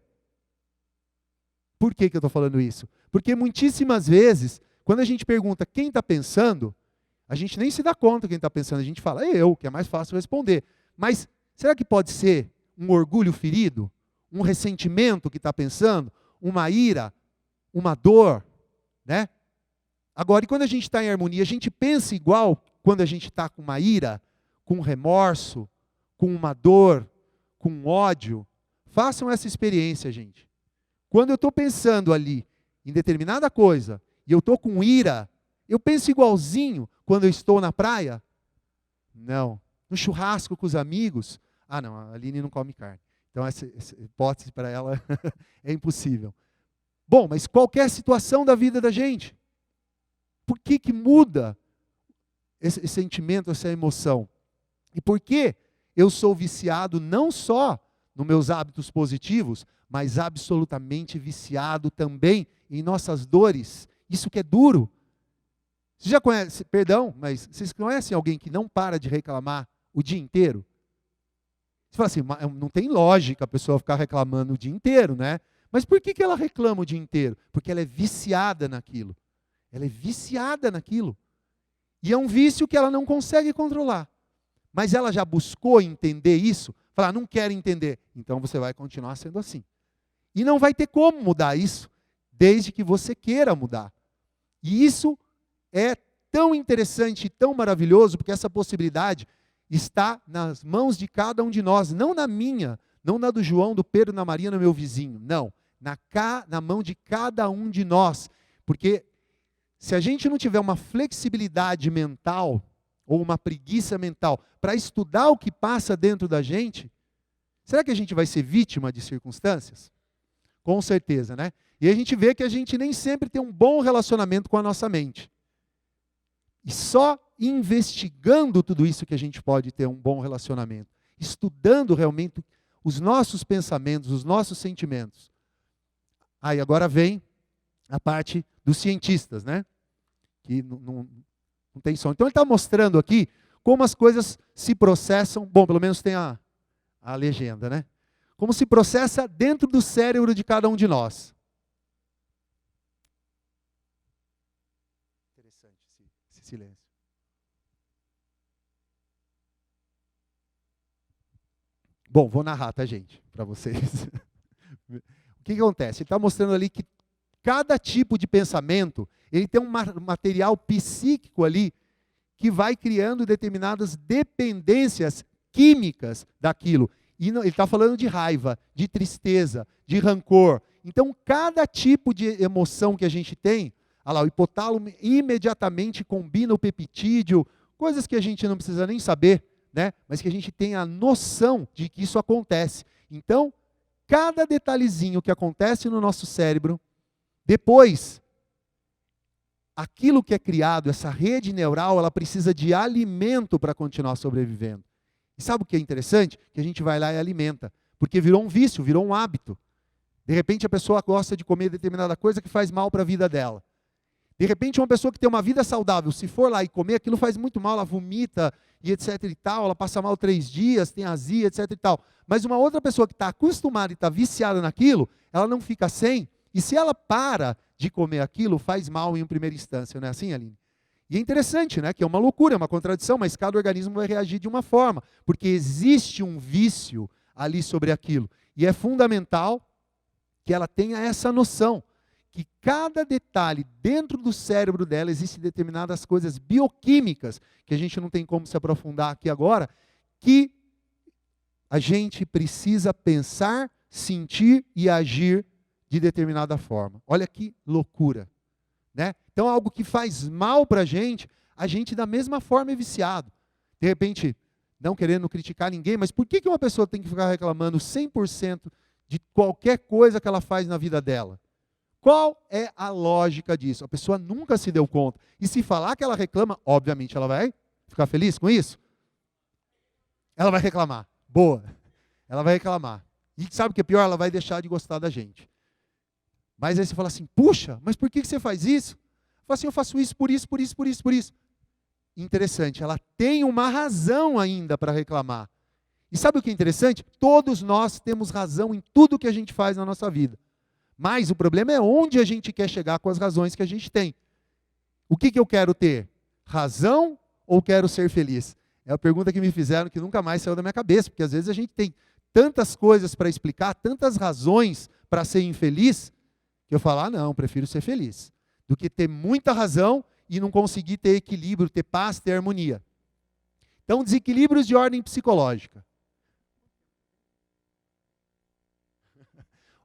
Por que eu estou falando isso? Porque muitíssimas vezes, quando a gente pergunta quem está pensando, a gente nem se dá conta quem está pensando, a gente fala, eu, que é mais fácil responder. Mas será que pode ser um orgulho ferido? Um ressentimento que está pensando? Uma ira? Uma dor? Né? Agora, e quando a gente está em harmonia, a gente pensa igual quando a gente está com uma ira, com um remorso, com uma dor, com um ódio? Façam essa experiência, gente. Quando eu estou pensando ali em determinada coisa e eu estou com ira, eu penso igualzinho quando eu estou na praia? Não. No churrasco com os amigos? Ah, não, a Aline não come carne. Então, essa hipótese para ela é impossível. Bom, mas qualquer situação da vida da gente, por que muda esse sentimento, essa emoção? E por que eu sou viciado não só nos meus hábitos positivos, mas absolutamente viciado também em nossas dores? Isso que é duro. Você já conhece, perdão, mas vocês conhecem alguém que não para de reclamar o dia inteiro? Você fala assim, não tem lógica a pessoa ficar reclamando o dia inteiro, né? Mas por que ela reclama o dia inteiro? Porque ela é viciada naquilo. Ela é viciada naquilo. E é um vício que ela não consegue controlar. Mas ela já buscou entender isso? Falar, não quero entender. Então você vai continuar sendo assim. E não vai ter como mudar isso, desde que você queira mudar. E isso é tão interessante e tão maravilhoso, porque essa possibilidade está nas mãos de cada um de nós, não na minha, não na do João, do Pedro, na Maria, no meu vizinho, não. Na mão de cada um de nós. Porque se a gente não tiver uma flexibilidade mental, ou uma preguiça mental, para estudar o que passa dentro da gente, será que a gente vai ser vítima de circunstâncias? Com certeza, né? E a gente vê que a gente nem sempre tem um bom relacionamento com a nossa mente. E só investigando tudo isso que a gente pode ter um bom relacionamento. Estudando realmente os nossos pensamentos, os nossos sentimentos. Aí agora vem a parte dos cientistas, né? Que não tem som. Então ele está mostrando aqui como as coisas se processam. Bom, pelo menos tem a legenda, né? Como se processa dentro do cérebro de cada um de nós. Interessante esse silêncio. Bom, vou narrar, tá, gente? Para vocês. O que acontece? Ele está mostrando ali que cada tipo de pensamento, ele tem um material psíquico ali que vai criando determinadas dependências químicas daquilo. E ele está falando de raiva, de tristeza, de rancor. Então, cada tipo de emoção que a gente tem, olha lá, o hipotálamo imediatamente combina o peptídeo, coisas que a gente não precisa nem saber, né? Mas que a gente tem a noção de que isso acontece. Então, cada detalhezinho que acontece no nosso cérebro, depois, aquilo que é criado, essa rede neural, ela precisa de alimento para continuar sobrevivendo. E sabe o que é interessante? Que a gente vai lá e alimenta. Porque virou um vício, virou um hábito. De repente a pessoa gosta de comer determinada coisa que faz mal para a vida dela. De repente uma pessoa que tem uma vida saudável, se for lá e comer, aquilo faz muito mal, ela vomita e etc e tal, ela passa mal 3 dias, tem azia, etc e tal. Mas uma outra pessoa que está acostumada e está viciada naquilo, ela não fica sem. E se ela para de comer aquilo, faz mal em primeira instância, não é assim, Aline? E é interessante, né? Que é uma loucura, é uma contradição, mas cada organismo vai reagir de uma forma, porque existe um vício ali sobre aquilo. E é fundamental que ela tenha essa noção, que cada detalhe dentro do cérebro dela existem determinadas coisas bioquímicas, que a gente não tem como se aprofundar aqui agora, que a gente precisa pensar, sentir e agir de determinada forma. Olha que loucura. né? Então, algo que faz mal para a gente da mesma forma é viciado. De repente, não querendo criticar ninguém, mas por que uma pessoa tem que ficar reclamando 100% de qualquer coisa que ela faz na vida dela? Qual é a lógica disso? A pessoa nunca se deu conta. E se falar que ela reclama, obviamente ela vai ficar feliz com isso? Ela vai reclamar. Boa. Ela vai reclamar. E sabe o que é pior? Ela vai deixar de gostar da gente. Mas aí você fala assim, puxa, mas por que você faz isso? Fala assim, eu faço isso, por isso, por isso, por isso, por isso. Interessante, ela tem uma razão ainda para reclamar. E sabe o que é interessante? Todos nós temos razão em tudo que a gente faz na nossa vida. Mas o problema é onde a gente quer chegar com as razões que a gente tem. O que eu quero ter? Razão ou quero ser feliz? É a pergunta que me fizeram que nunca mais saiu da minha cabeça, porque às vezes a gente tem tantas coisas para explicar, tantas razões para ser infeliz, que eu falo, não, prefiro ser feliz, do que ter muita razão e não conseguir ter equilíbrio, ter paz, ter harmonia. Então, desequilíbrios de ordem psicológica.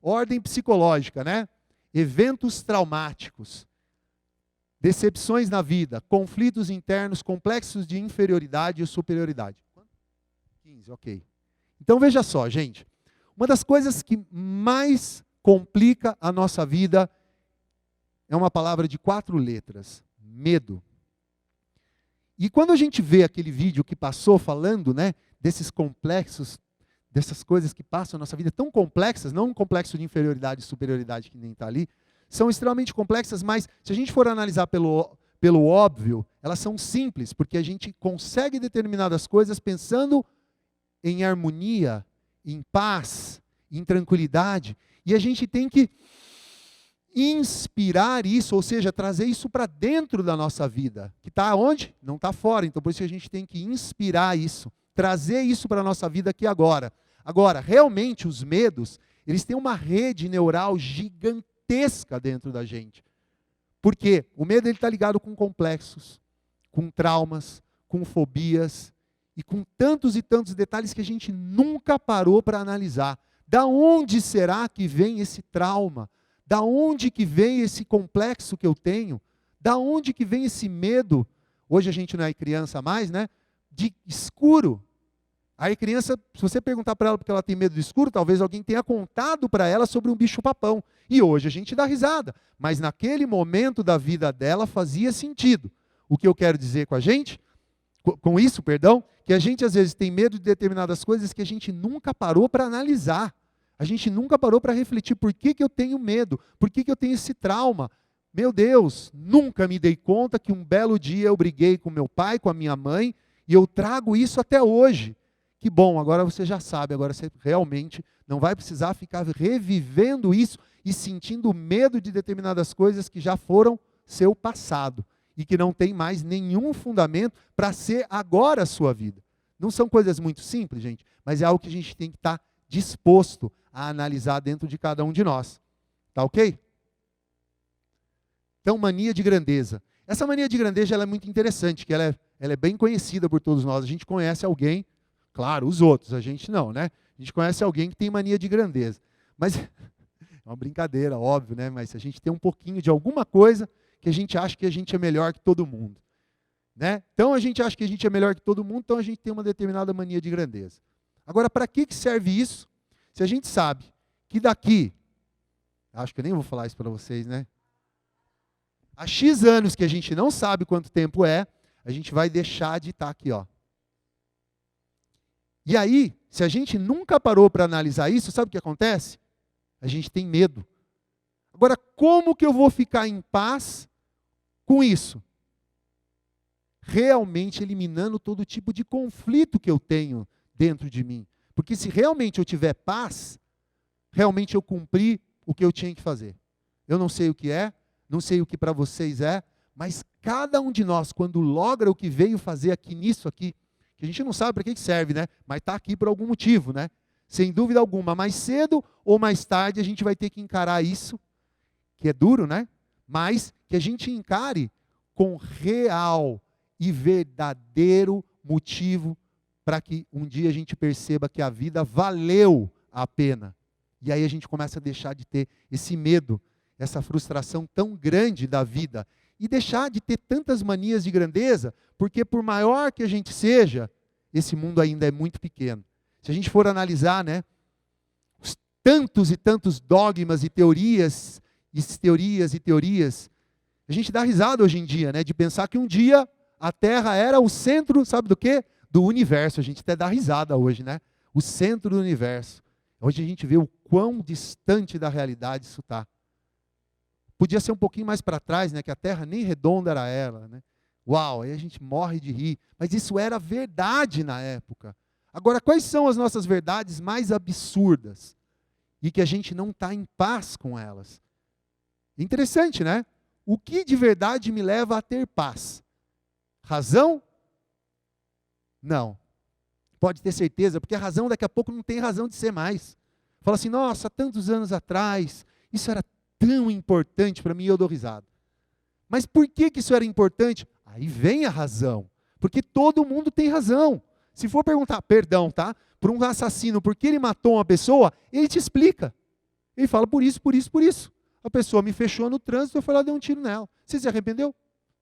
Ordem psicológica, né? Eventos traumáticos, decepções na vida, conflitos internos, complexos de inferioridade e superioridade. 15, ok. Então, veja só, gente. Uma das coisas que mais complica a nossa vida é uma palavra de 4 letras. Medo. E quando a gente vê aquele vídeo que passou falando, né, desses complexos, dessas coisas que passam na nossa vida, tão complexas, não um complexo de inferioridade e superioridade que nem está ali, são extremamente complexas, mas se a gente for analisar pelo óbvio, elas são simples, porque a gente consegue determinadas coisas pensando em harmonia, em paz, em tranquilidade, e a gente tem que inspirar isso, ou seja, trazer isso para dentro da nossa vida, que está onde? Não está fora, então por isso que a gente tem que inspirar isso, trazer isso para a nossa vida aqui agora. Agora, realmente os medos, eles têm uma rede neural gigantesca dentro da gente. Por quê? O medo está ligado com complexos, com traumas, com fobias, e com tantos e tantos detalhes que a gente nunca parou para analisar. Da onde será que vem esse trauma? Da onde que vem esse complexo que eu tenho? Da onde que vem esse medo? Hoje a gente não é criança mais, né? De escuro. Aí criança, se você perguntar para ela porque ela tem medo do escuro, talvez alguém tenha contado para ela sobre um bicho-papão. E hoje a gente dá risada. Mas naquele momento da vida dela fazia sentido. O que eu quero dizer com a gente? Com isso, perdão, que a gente às vezes tem medo de determinadas coisas que a gente nunca parou para analisar. A gente nunca parou para refletir por que eu tenho medo, por que eu tenho esse trauma. Meu Deus, nunca me dei conta que um belo dia eu briguei com meu pai, com a minha mãe, e eu trago isso até hoje. Que bom, agora você já sabe, agora você realmente não vai precisar ficar revivendo isso e sentindo medo de determinadas coisas que já foram seu passado e que não tem mais nenhum fundamento para ser agora a sua vida. Não são coisas muito simples, gente, mas é algo que a gente tem que estar disposto a analisar dentro de cada um de nós. Tá ok? Então, mania de grandeza. Essa mania de grandeza ela é muito interessante, que ela é bem conhecida por todos nós. A gente conhece alguém, claro, os outros, a gente não, né? A gente conhece alguém que tem mania de grandeza. Mas, é uma brincadeira, óbvio, né? Mas a gente tem um pouquinho de alguma coisa que a gente acha que a gente é melhor que todo mundo. Né? Então, a gente acha que a gente é melhor que todo mundo, então a gente tem uma determinada mania de grandeza. Agora, para que serve isso? Se a gente sabe que daqui, acho que eu nem vou falar isso para vocês, né? Há X anos que a gente não sabe quanto tempo é, a gente vai deixar de estar aqui, ó. E aí, se a gente nunca parou para analisar isso, sabe o que acontece? A gente tem medo. Agora, como que eu vou ficar em paz com isso? Realmente eliminando todo tipo de conflito que eu tenho dentro de mim. Porque se realmente eu tiver paz, realmente eu cumpri o que eu tinha que fazer. Eu não sei o que é, não sei o que para vocês é, mas cada um de nós, quando logra o que veio fazer aqui nisso aqui, que a gente não sabe para que serve, né? Mas está aqui por algum motivo, né? Sem dúvida alguma, mais cedo ou mais tarde a gente vai ter que encarar isso, que é duro, né? Mas que a gente encare com real e verdadeiro motivo para que um dia a gente perceba que a vida valeu a pena. E aí a gente começa a deixar de ter esse medo, essa frustração tão grande da vida e deixar de ter tantas manias de grandeza, porque por maior que a gente seja, esse mundo ainda é muito pequeno. Se a gente for analisar, né, os tantos e tantos dogmas e teorias, a gente dá risada hoje em dia, né, de pensar que um dia a Terra era o centro, sabe do quê? Do universo. A gente até dá risada hoje, né? O centro do universo. Hoje a gente vê o quão distante da realidade isso está. Podia ser um pouquinho mais para trás, né? Que a Terra nem redonda era ela, né? Uau, aí a gente morre de rir. Mas isso era verdade na época. Agora, quais são as nossas verdades mais absurdas? E que a gente não está em paz com elas? Interessante, né? O que de verdade me leva a ter paz? Razão? Não. Pode ter certeza, porque a razão daqui a pouco não tem razão de ser mais. Fala assim, nossa, tantos anos atrás, isso era tão importante para mim e eu dou risada. Mas por que isso era importante? Aí vem a razão. Porque todo mundo tem razão. Se for perguntar, perdão, tá? Por um assassino, por que ele matou uma pessoa, ele te explica. Ele fala por isso, por isso, por isso. A pessoa me fechou no trânsito, eu fui lá e dei um tiro nela. Você se arrependeu?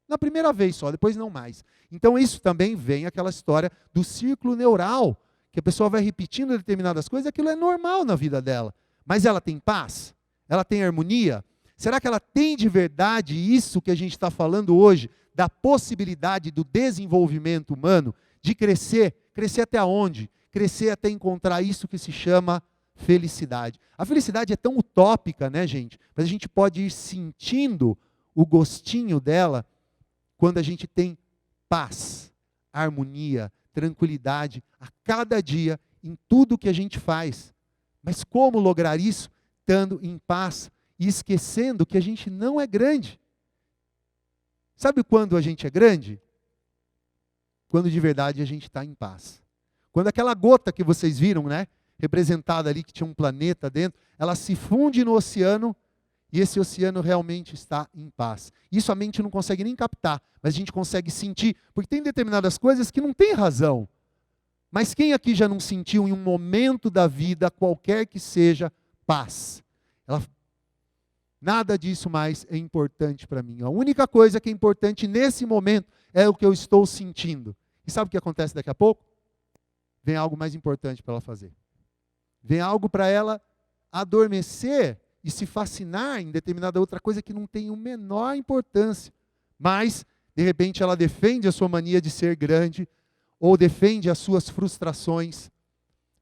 Na primeira vez só, depois não mais. Então isso também vem aquela história do círculo neural, que a pessoa vai repetindo determinadas coisas, aquilo é normal na vida dela. Mas ela tem paz? Ela tem harmonia? Será que ela tem de verdade isso que a gente está falando hoje, da possibilidade do desenvolvimento humano, de crescer? Crescer até onde? Crescer até encontrar isso que se chama felicidade. A felicidade é tão utópica, né, gente? Mas a gente pode ir sentindo o gostinho dela quando a gente tem paz, harmonia, tranquilidade a cada dia em tudo que a gente faz. Mas como lograr isso? Estando em paz e esquecendo que a gente não é grande. Sabe quando a gente é grande? Quando de verdade a gente está em paz. Quando aquela gota que vocês viram, né, representada ali, que tinha um planeta dentro, ela se funde no oceano e esse oceano realmente está em paz. Isso a mente não consegue nem captar, mas a gente consegue sentir, porque tem determinadas coisas que não tem razão. Mas quem aqui já não sentiu em um momento da vida, qualquer que seja, paz? Nada disso mais é importante para mim. A única coisa que é importante nesse momento é o que eu estou sentindo. E sabe o que acontece daqui a pouco? Vem algo mais importante para ela fazer. Vem algo para ela adormecer e se fascinar em determinada outra coisa que não tem a menor importância. Mas, de repente, ela defende a sua mania de ser grande, ou defende as suas frustrações,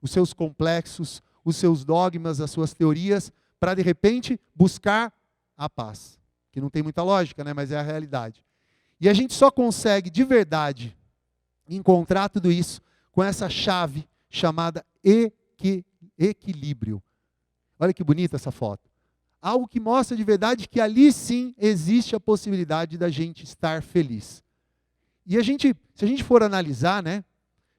os seus complexos, os seus dogmas, as suas teorias, para, de repente, buscar a paz. Que não tem muita lógica, né? Mas é a realidade. E a gente só consegue, de verdade, encontrar tudo isso com essa chave chamada equilíbrio. Olha que bonita essa foto. Algo que mostra de verdade que ali sim existe a possibilidade da gente estar feliz. E se a gente for analisar, né?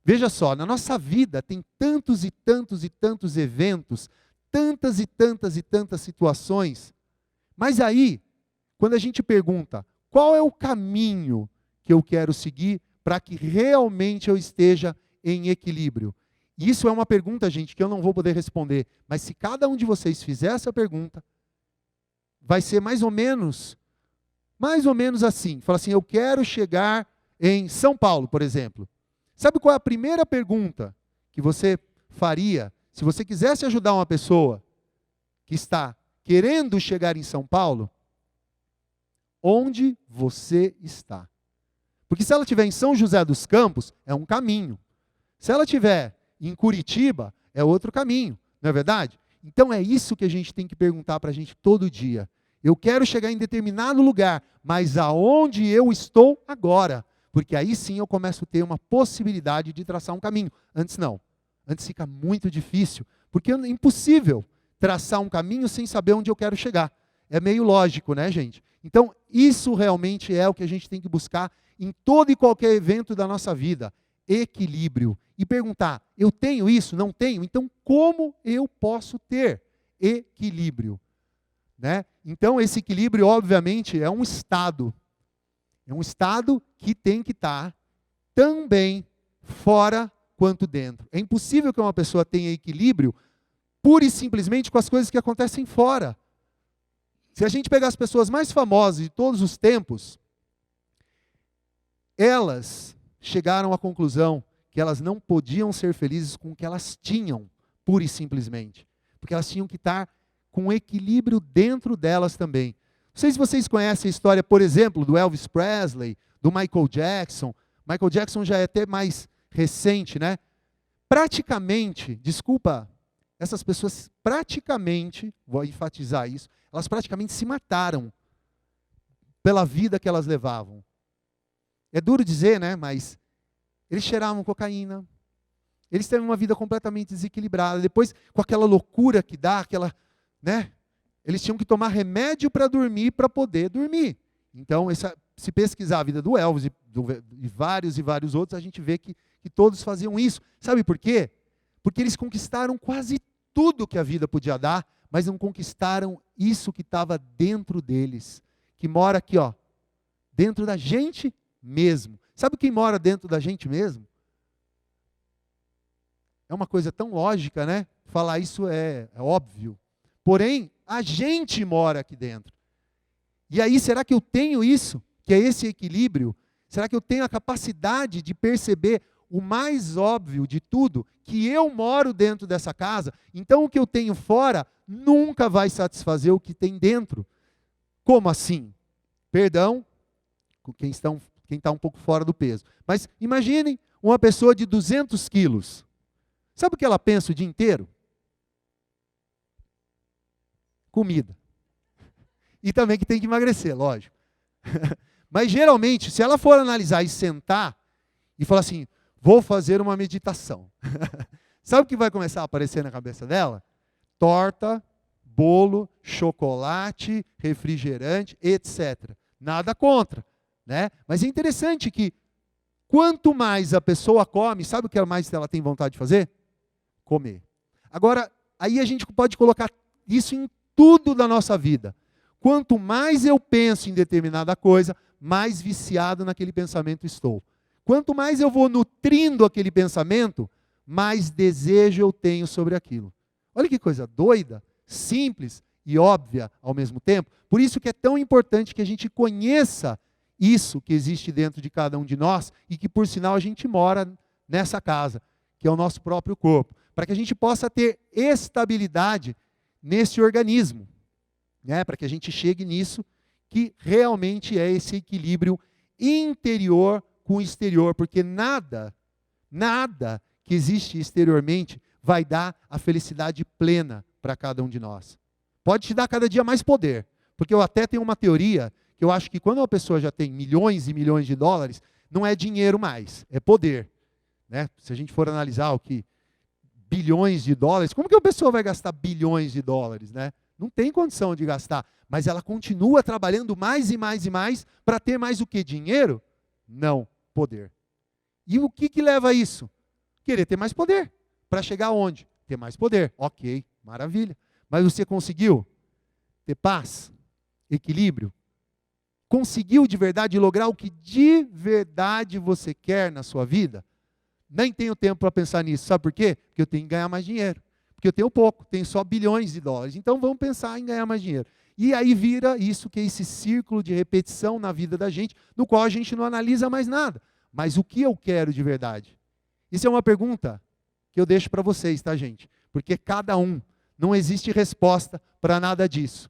Veja só, na nossa vida tem tantos e tantos e tantos eventos, tantas e tantas e tantas situações. Mas aí, quando a gente pergunta, qual é o caminho que eu quero seguir para que realmente eu esteja em equilíbrio? E isso é uma pergunta, gente, que eu não vou poder responder. Mas se cada um de vocês fizer essa pergunta, vai ser mais ou menos assim. Fala assim, eu quero chegar em São Paulo, por exemplo. Sabe qual é a primeira pergunta que você faria se você quisesse ajudar uma pessoa que está querendo chegar em São Paulo? Onde você está? Porque se ela estiver em São José dos Campos, é um caminho. Se ela estiver em Curitiba, é outro caminho, não é verdade? Então é isso que a gente tem que perguntar para a gente todo dia. Eu quero chegar em determinado lugar, mas aonde eu estou agora? Porque aí sim eu começo a ter uma possibilidade de traçar um caminho. Antes não. Antes fica muito difícil, porque é impossível traçar um caminho sem saber onde eu quero chegar. É meio lógico, né, gente? Então, isso realmente é o que a gente tem que buscar em todo e qualquer evento da nossa vida. Equilíbrio. E perguntar, eu tenho isso? Não tenho? Então, como eu posso ter equilíbrio? Né? Então, esse equilíbrio, obviamente, é um estado. É um estado que tem que estar também fora quanto dentro. É impossível que uma pessoa tenha equilíbrio pura e simplesmente com as coisas que acontecem fora. Se a gente pegar as pessoas mais famosas de todos os tempos, elas chegaram à conclusão que elas não podiam ser felizes com o que elas tinham, pura e simplesmente. Porque elas tinham que estar com um equilíbrio dentro delas também. Não sei se vocês conhecem a história, por exemplo, do Elvis Presley, do Michael Jackson. Michael Jackson já é até mais recente, né? Praticamente, desculpa, essas pessoas praticamente, vou enfatizar isso, elas praticamente se mataram pela vida que elas levavam. É duro dizer, né? Mas eles cheiravam cocaína, eles têm uma vida completamente desequilibrada. Depois, com aquela loucura que dá, aquela, né? Eles tinham que tomar remédio para dormir, para poder dormir. Então, se pesquisar a vida do Elvis e vários outros, a gente vê que todos faziam isso. Sabe por quê? Porque eles conquistaram quase tudo que a vida podia dar, mas não conquistaram isso que estava dentro deles, que mora aqui, ó, dentro da gente mesmo. Sabe quem mora dentro da gente mesmo? É uma coisa tão lógica, né? Falar isso é óbvio. Porém, a gente mora aqui dentro. E aí, será que eu tenho isso? Que é esse equilíbrio? Será que eu tenho a capacidade de perceber o mais óbvio de tudo? Que eu moro dentro dessa casa, então o que eu tenho fora nunca vai satisfazer o que tem dentro. Como assim? Perdão, quem está um pouco fora do peso. Mas imaginem uma pessoa de 200 quilos. Sabe o que ela pensa o dia inteiro? Comida. E também que tem que emagrecer, lógico. Mas geralmente, se ela for analisar e sentar e falar assim, vou fazer uma meditação. Sabe o que vai começar a aparecer na cabeça dela? Torta, bolo, chocolate, refrigerante, etc. Nada contra, né? Mas é interessante que quanto mais a pessoa come, sabe o que mais ela tem vontade de fazer? Comer. Agora, aí a gente pode colocar isso em tudo da nossa vida. Quanto mais eu penso em determinada coisa, mais viciado naquele pensamento estou. Quanto mais eu vou nutrindo aquele pensamento, mais desejo eu tenho sobre aquilo. Olha que coisa doida, simples e óbvia ao mesmo tempo. Por isso que é tão importante que a gente conheça isso que existe dentro de cada um de nós e que, por sinal, a gente mora nessa casa, que é o nosso próprio corpo, para que a gente possa ter estabilidade nesse organismo, né? Para que a gente chegue nisso, que realmente é esse equilíbrio interior com o exterior, porque nada que existe exteriormente vai dar a felicidade plena para cada um de nós. Pode te dar cada dia mais poder, porque eu até tenho uma teoria que eu acho que quando uma pessoa já tem milhões e milhões de dólares, não é dinheiro mais, é poder, né? Se a gente for analisar o que bilhões de dólares, como que uma pessoa vai gastar bilhões de dólares, né? Não tem condição de gastar, mas ela continua trabalhando mais e mais e mais para ter mais o que? Dinheiro? Não, poder. E o que leva a isso? Querer ter mais poder. Para chegar aonde? Ter mais poder. Ok, maravilha. Mas você conseguiu ter paz, equilíbrio? Conseguiu de verdade lograr o que de verdade você quer na sua vida? Nem tenho tempo para pensar nisso. Sabe por quê? Porque eu tenho que ganhar mais dinheiro. Porque eu tenho pouco, tenho só bilhões de dólares. Então vamos pensar em ganhar mais dinheiro. E aí vira isso que é esse círculo de repetição na vida da gente, no qual a gente não analisa mais nada. Mas o que eu quero de verdade? Isso é uma pergunta que eu deixo para vocês, tá, gente? Porque cada um, não existe resposta para nada disso.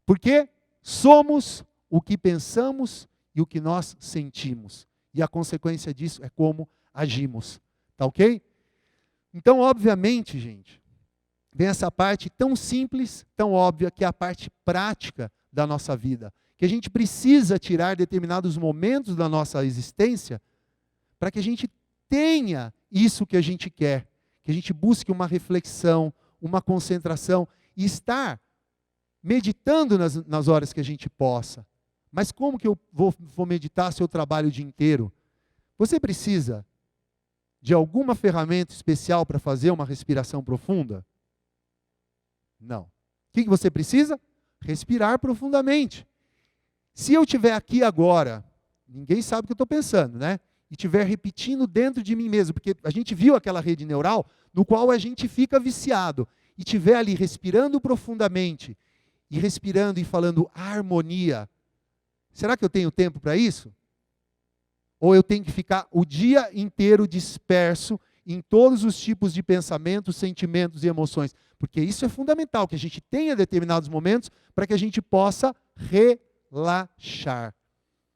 Porque somos o que pensamos e o que nós sentimos. E a consequência disso é como agimos. Tá ok? Então, obviamente, gente, vem essa parte tão simples, tão óbvia, que é a parte prática da nossa vida. Que a gente precisa tirar determinados momentos da nossa existência para que a gente tenha isso que a gente quer. Que a gente busque uma reflexão, uma concentração e estar meditando nas horas que a gente possa. Mas como que eu vou meditar se eu trabalho o dia inteiro? Você precisa de alguma ferramenta especial para fazer uma respiração profunda? Não. O que você precisa? Respirar profundamente. Se eu estiver aqui agora, ninguém sabe o que eu estou pensando, né? E estiver repetindo dentro de mim mesmo, porque a gente viu aquela rede neural no qual a gente fica viciado, e estiver ali respirando profundamente, e respirando e falando harmonia, será que eu tenho tempo para isso? Ou eu tenho que ficar o dia inteiro disperso em todos os tipos de pensamentos, sentimentos e emoções? Porque isso é fundamental, que a gente tenha determinados momentos para que a gente possa relaxar.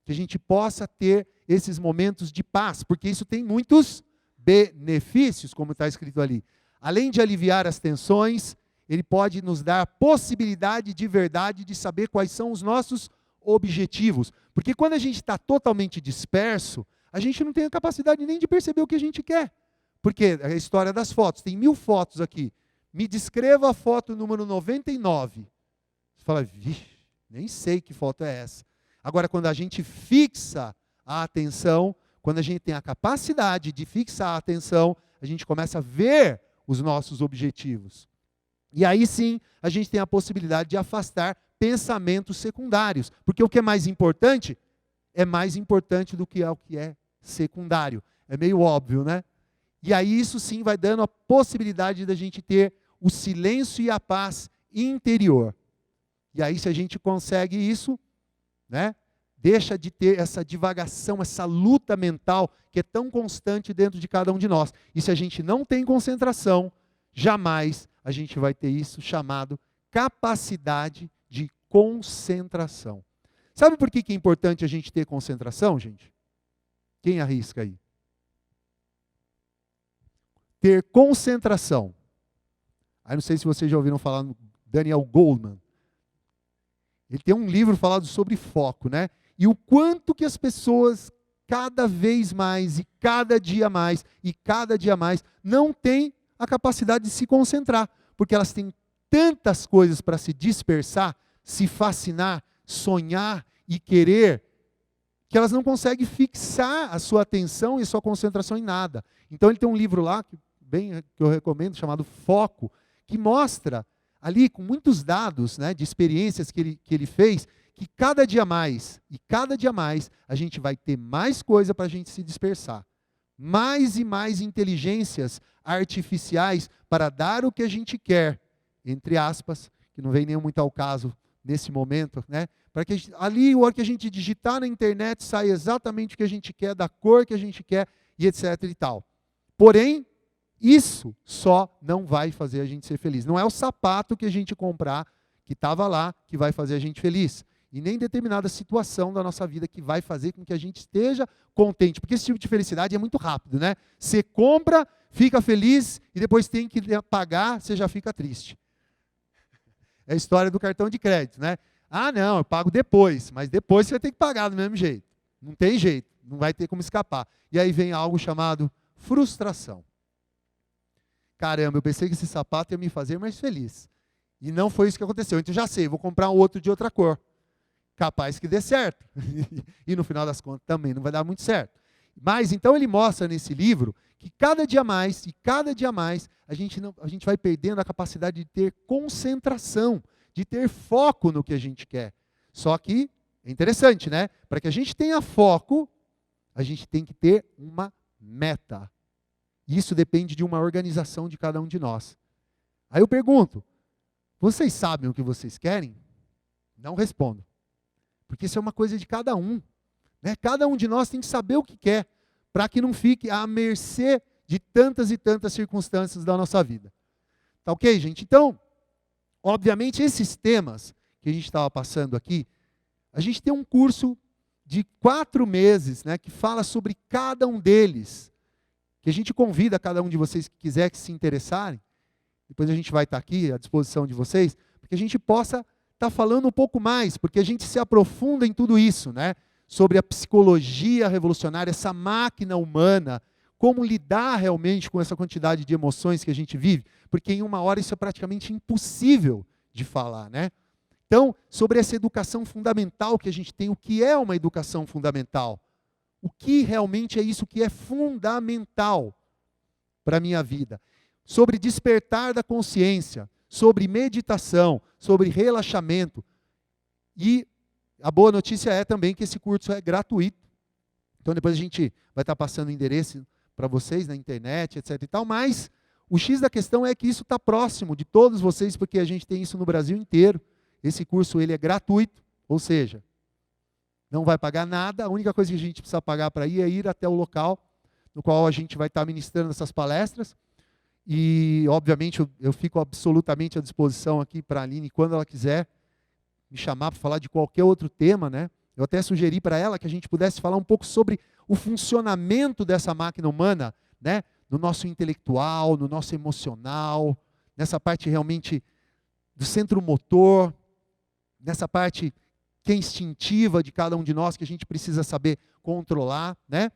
Que a gente possa ter esses momentos de paz, porque isso tem muitos benefícios, como está escrito ali. Além de aliviar as tensões, ele pode nos dar a possibilidade de verdade de saber quais são os nossos objetivos. Porque quando a gente está totalmente disperso, a gente não tem a capacidade nem de perceber o que a gente quer. Porque a história das fotos, tem 1000 fotos aqui. Me descreva a foto número 99. Você fala, vixe, nem sei que foto é essa. Agora, quando a gente fixa a atenção, quando a gente tem a capacidade de fixar a atenção, a gente começa a ver os nossos objetivos. E aí sim, a gente tem a possibilidade de afastar pensamentos secundários. Porque o que é mais importante do que o que é secundário. É meio óbvio, né? E aí isso sim vai dando a possibilidade da gente ter o silêncio e a paz interior. E aí se a gente consegue isso, né? Deixa de ter essa divagação, essa luta mental que é tão constante dentro de cada um de nós. E se a gente não tem concentração, jamais a gente vai ter isso chamado capacidade de concentração. Sabe por que é importante a gente ter concentração, gente? Quem arrisca aí? Ter concentração. Aí não sei se vocês já ouviram falar no Daniel Goleman. Ele tem um livro falado sobre foco, né? E o quanto que as pessoas, cada vez mais, e cada dia mais, não têm a capacidade de se concentrar. Porque elas têm tantas coisas para se dispersar, se fascinar, sonhar e querer, que elas não conseguem fixar a sua atenção e a sua concentração em nada. Então ele tem um livro lá, que eu recomendo, chamado Foco, que mostra ali, com muitos dados, né, de experiências que ele fez, que cada dia mais, a gente vai ter mais coisa para a gente se dispersar. Mais e mais inteligências artificiais para dar o que a gente quer, entre aspas, que não vem nem muito ao caso nesse momento, né? Para que ali, a hora que a gente digitar na internet, saia exatamente o que a gente quer, da cor que a gente quer, e etc e tal. Porém, isso só não vai fazer a gente ser feliz. Não é o sapato que a gente comprar, que estava lá, que vai fazer a gente feliz. E nem determinada situação da nossa vida que vai fazer com que a gente esteja contente. Porque esse tipo de felicidade é muito rápido, né? Você compra, fica feliz, e depois tem que pagar, você já fica triste. É a história do cartão de crédito, né? Ah, não, eu pago depois. Mas depois você vai ter que pagar do mesmo jeito. Não tem jeito, não vai ter como escapar. E aí vem algo chamado frustração. Caramba, eu pensei que esse sapato ia me fazer mais feliz. E não foi isso que aconteceu. Então já sei, vou comprar um outro de outra cor. Capaz que dê certo. E no final das contas também não vai dar muito certo. Mas então ele mostra nesse livro que cada dia mais, a gente vai perdendo a capacidade de ter concentração, de ter foco no que a gente quer. Só que é interessante, né? Para que a gente tenha foco, a gente tem que ter uma meta. Isso depende de uma organização de cada um de nós. Aí eu pergunto, vocês sabem o que vocês querem? Não respondo. Porque isso é uma coisa de cada um. Né? Cada um de nós tem que saber o que quer, para que não fique à mercê de tantas e tantas circunstâncias da nossa vida. Tá ok, gente? Então, obviamente, esses temas que a gente estava passando aqui, a gente tem um curso de 4 meses, né, que fala sobre cada um deles, que a gente convida cada um de vocês que quiser que se interessarem, depois a gente vai estar aqui à disposição de vocês, para que a gente possa estar falando um pouco mais, porque a gente se aprofunda em tudo isso, né? Sobre a psicologia revolucionária, essa máquina humana, como lidar realmente com essa quantidade de emoções que a gente vive, porque em uma hora isso é praticamente impossível de falar, né? Então, sobre essa educação fundamental que a gente tem, o que é uma educação fundamental? O que realmente é isso que é fundamental para a minha vida? Sobre despertar da consciência, sobre meditação, sobre relaxamento. E a boa notícia é também que esse curso é gratuito. Então depois a gente vai estar passando o endereço para vocês na internet, etc e tal, mas o X da questão é que isso está próximo de todos vocês, porque a gente tem isso no Brasil inteiro. Esse curso ele é gratuito, ou seja, não vai pagar nada. A única coisa que a gente precisa pagar para ir é ir até o local no qual a gente vai estar ministrando essas palestras. E, obviamente, eu fico absolutamente à disposição aqui para a Aline, quando ela quiser me chamar para falar de qualquer outro tema, né? Eu até sugeri para ela que a gente pudesse falar um pouco sobre o funcionamento dessa máquina humana, né? No nosso intelectual, no nosso emocional, nessa parte realmente do centro motor, nessa parte que é instintiva de cada um de nós, que a gente precisa saber controlar, né?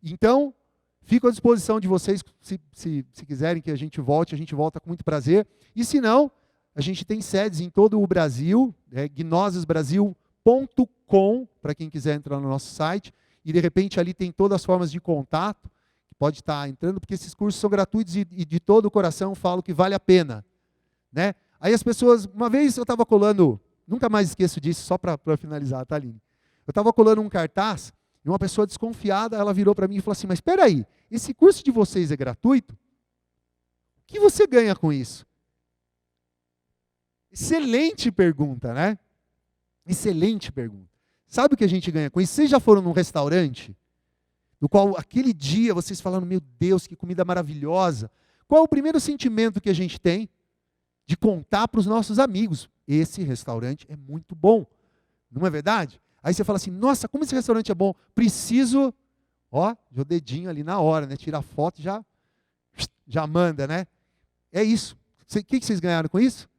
Então, fico à disposição de vocês, se quiserem que a gente volta com muito prazer. E se não, a gente tem sedes em todo o Brasil, gnosisbrasil.com, para quem quiser entrar no nosso site, e de repente ali tem todas as formas de contato, que pode estar entrando, porque esses cursos são gratuitos e de todo o coração falo que vale a pena, né? Aí as pessoas, uma vez eu estava colando, nunca mais esqueço disso, só para finalizar, tá, Aline? Eu estava colando um cartaz, e uma pessoa desconfiada, ela virou para mim e falou assim, mas espera aí, esse curso de vocês é gratuito? O que você ganha com isso? Excelente pergunta, né? Excelente pergunta. Sabe o que a gente ganha com isso? Vocês já foram num restaurante, no qual aquele dia vocês falaram, meu Deus, que comida maravilhosa. Qual é o primeiro sentimento que a gente tem? De contar para os nossos amigos. Esse restaurante é muito bom. Não é verdade? Aí você fala assim, nossa, como esse restaurante é bom. Preciso, o dedinho ali na hora, né? Tira a foto e já manda, né? É isso. O que vocês ganharam com isso?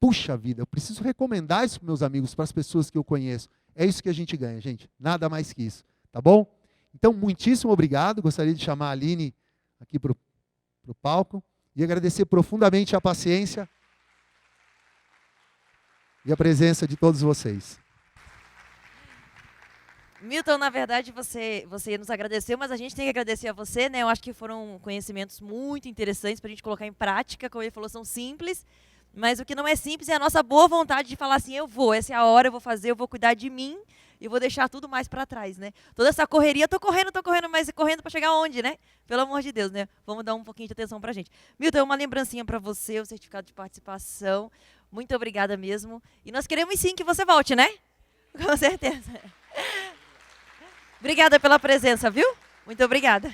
Puxa vida, eu preciso recomendar isso para meus amigos, para as pessoas que eu conheço. É isso que a gente ganha, gente. Nada mais que isso. Tá bom? Então, muitíssimo obrigado. Gostaria de chamar a Aline aqui para o palco e agradecer profundamente a paciência e a presença de todos vocês. Milton, na verdade, você nos agradeceu, mas a gente tem que agradecer a você, né? Eu acho que foram conhecimentos muito interessantes para a gente colocar em prática. Como ele falou, são simples, mas o que não é simples é a nossa boa vontade de falar assim, essa é a hora, eu vou fazer, eu vou cuidar de mim e vou deixar tudo mais para trás, né? Toda essa correria, tô correndo, mas correndo para chegar onde, né? Pelo amor de Deus, né? Vamos dar um pouquinho de atenção pra gente. Milton, uma lembrancinha para você, o certificado de participação. Muito obrigada mesmo. E nós queremos sim que você volte, né? Com certeza. Obrigada pela presença, viu? Muito obrigada.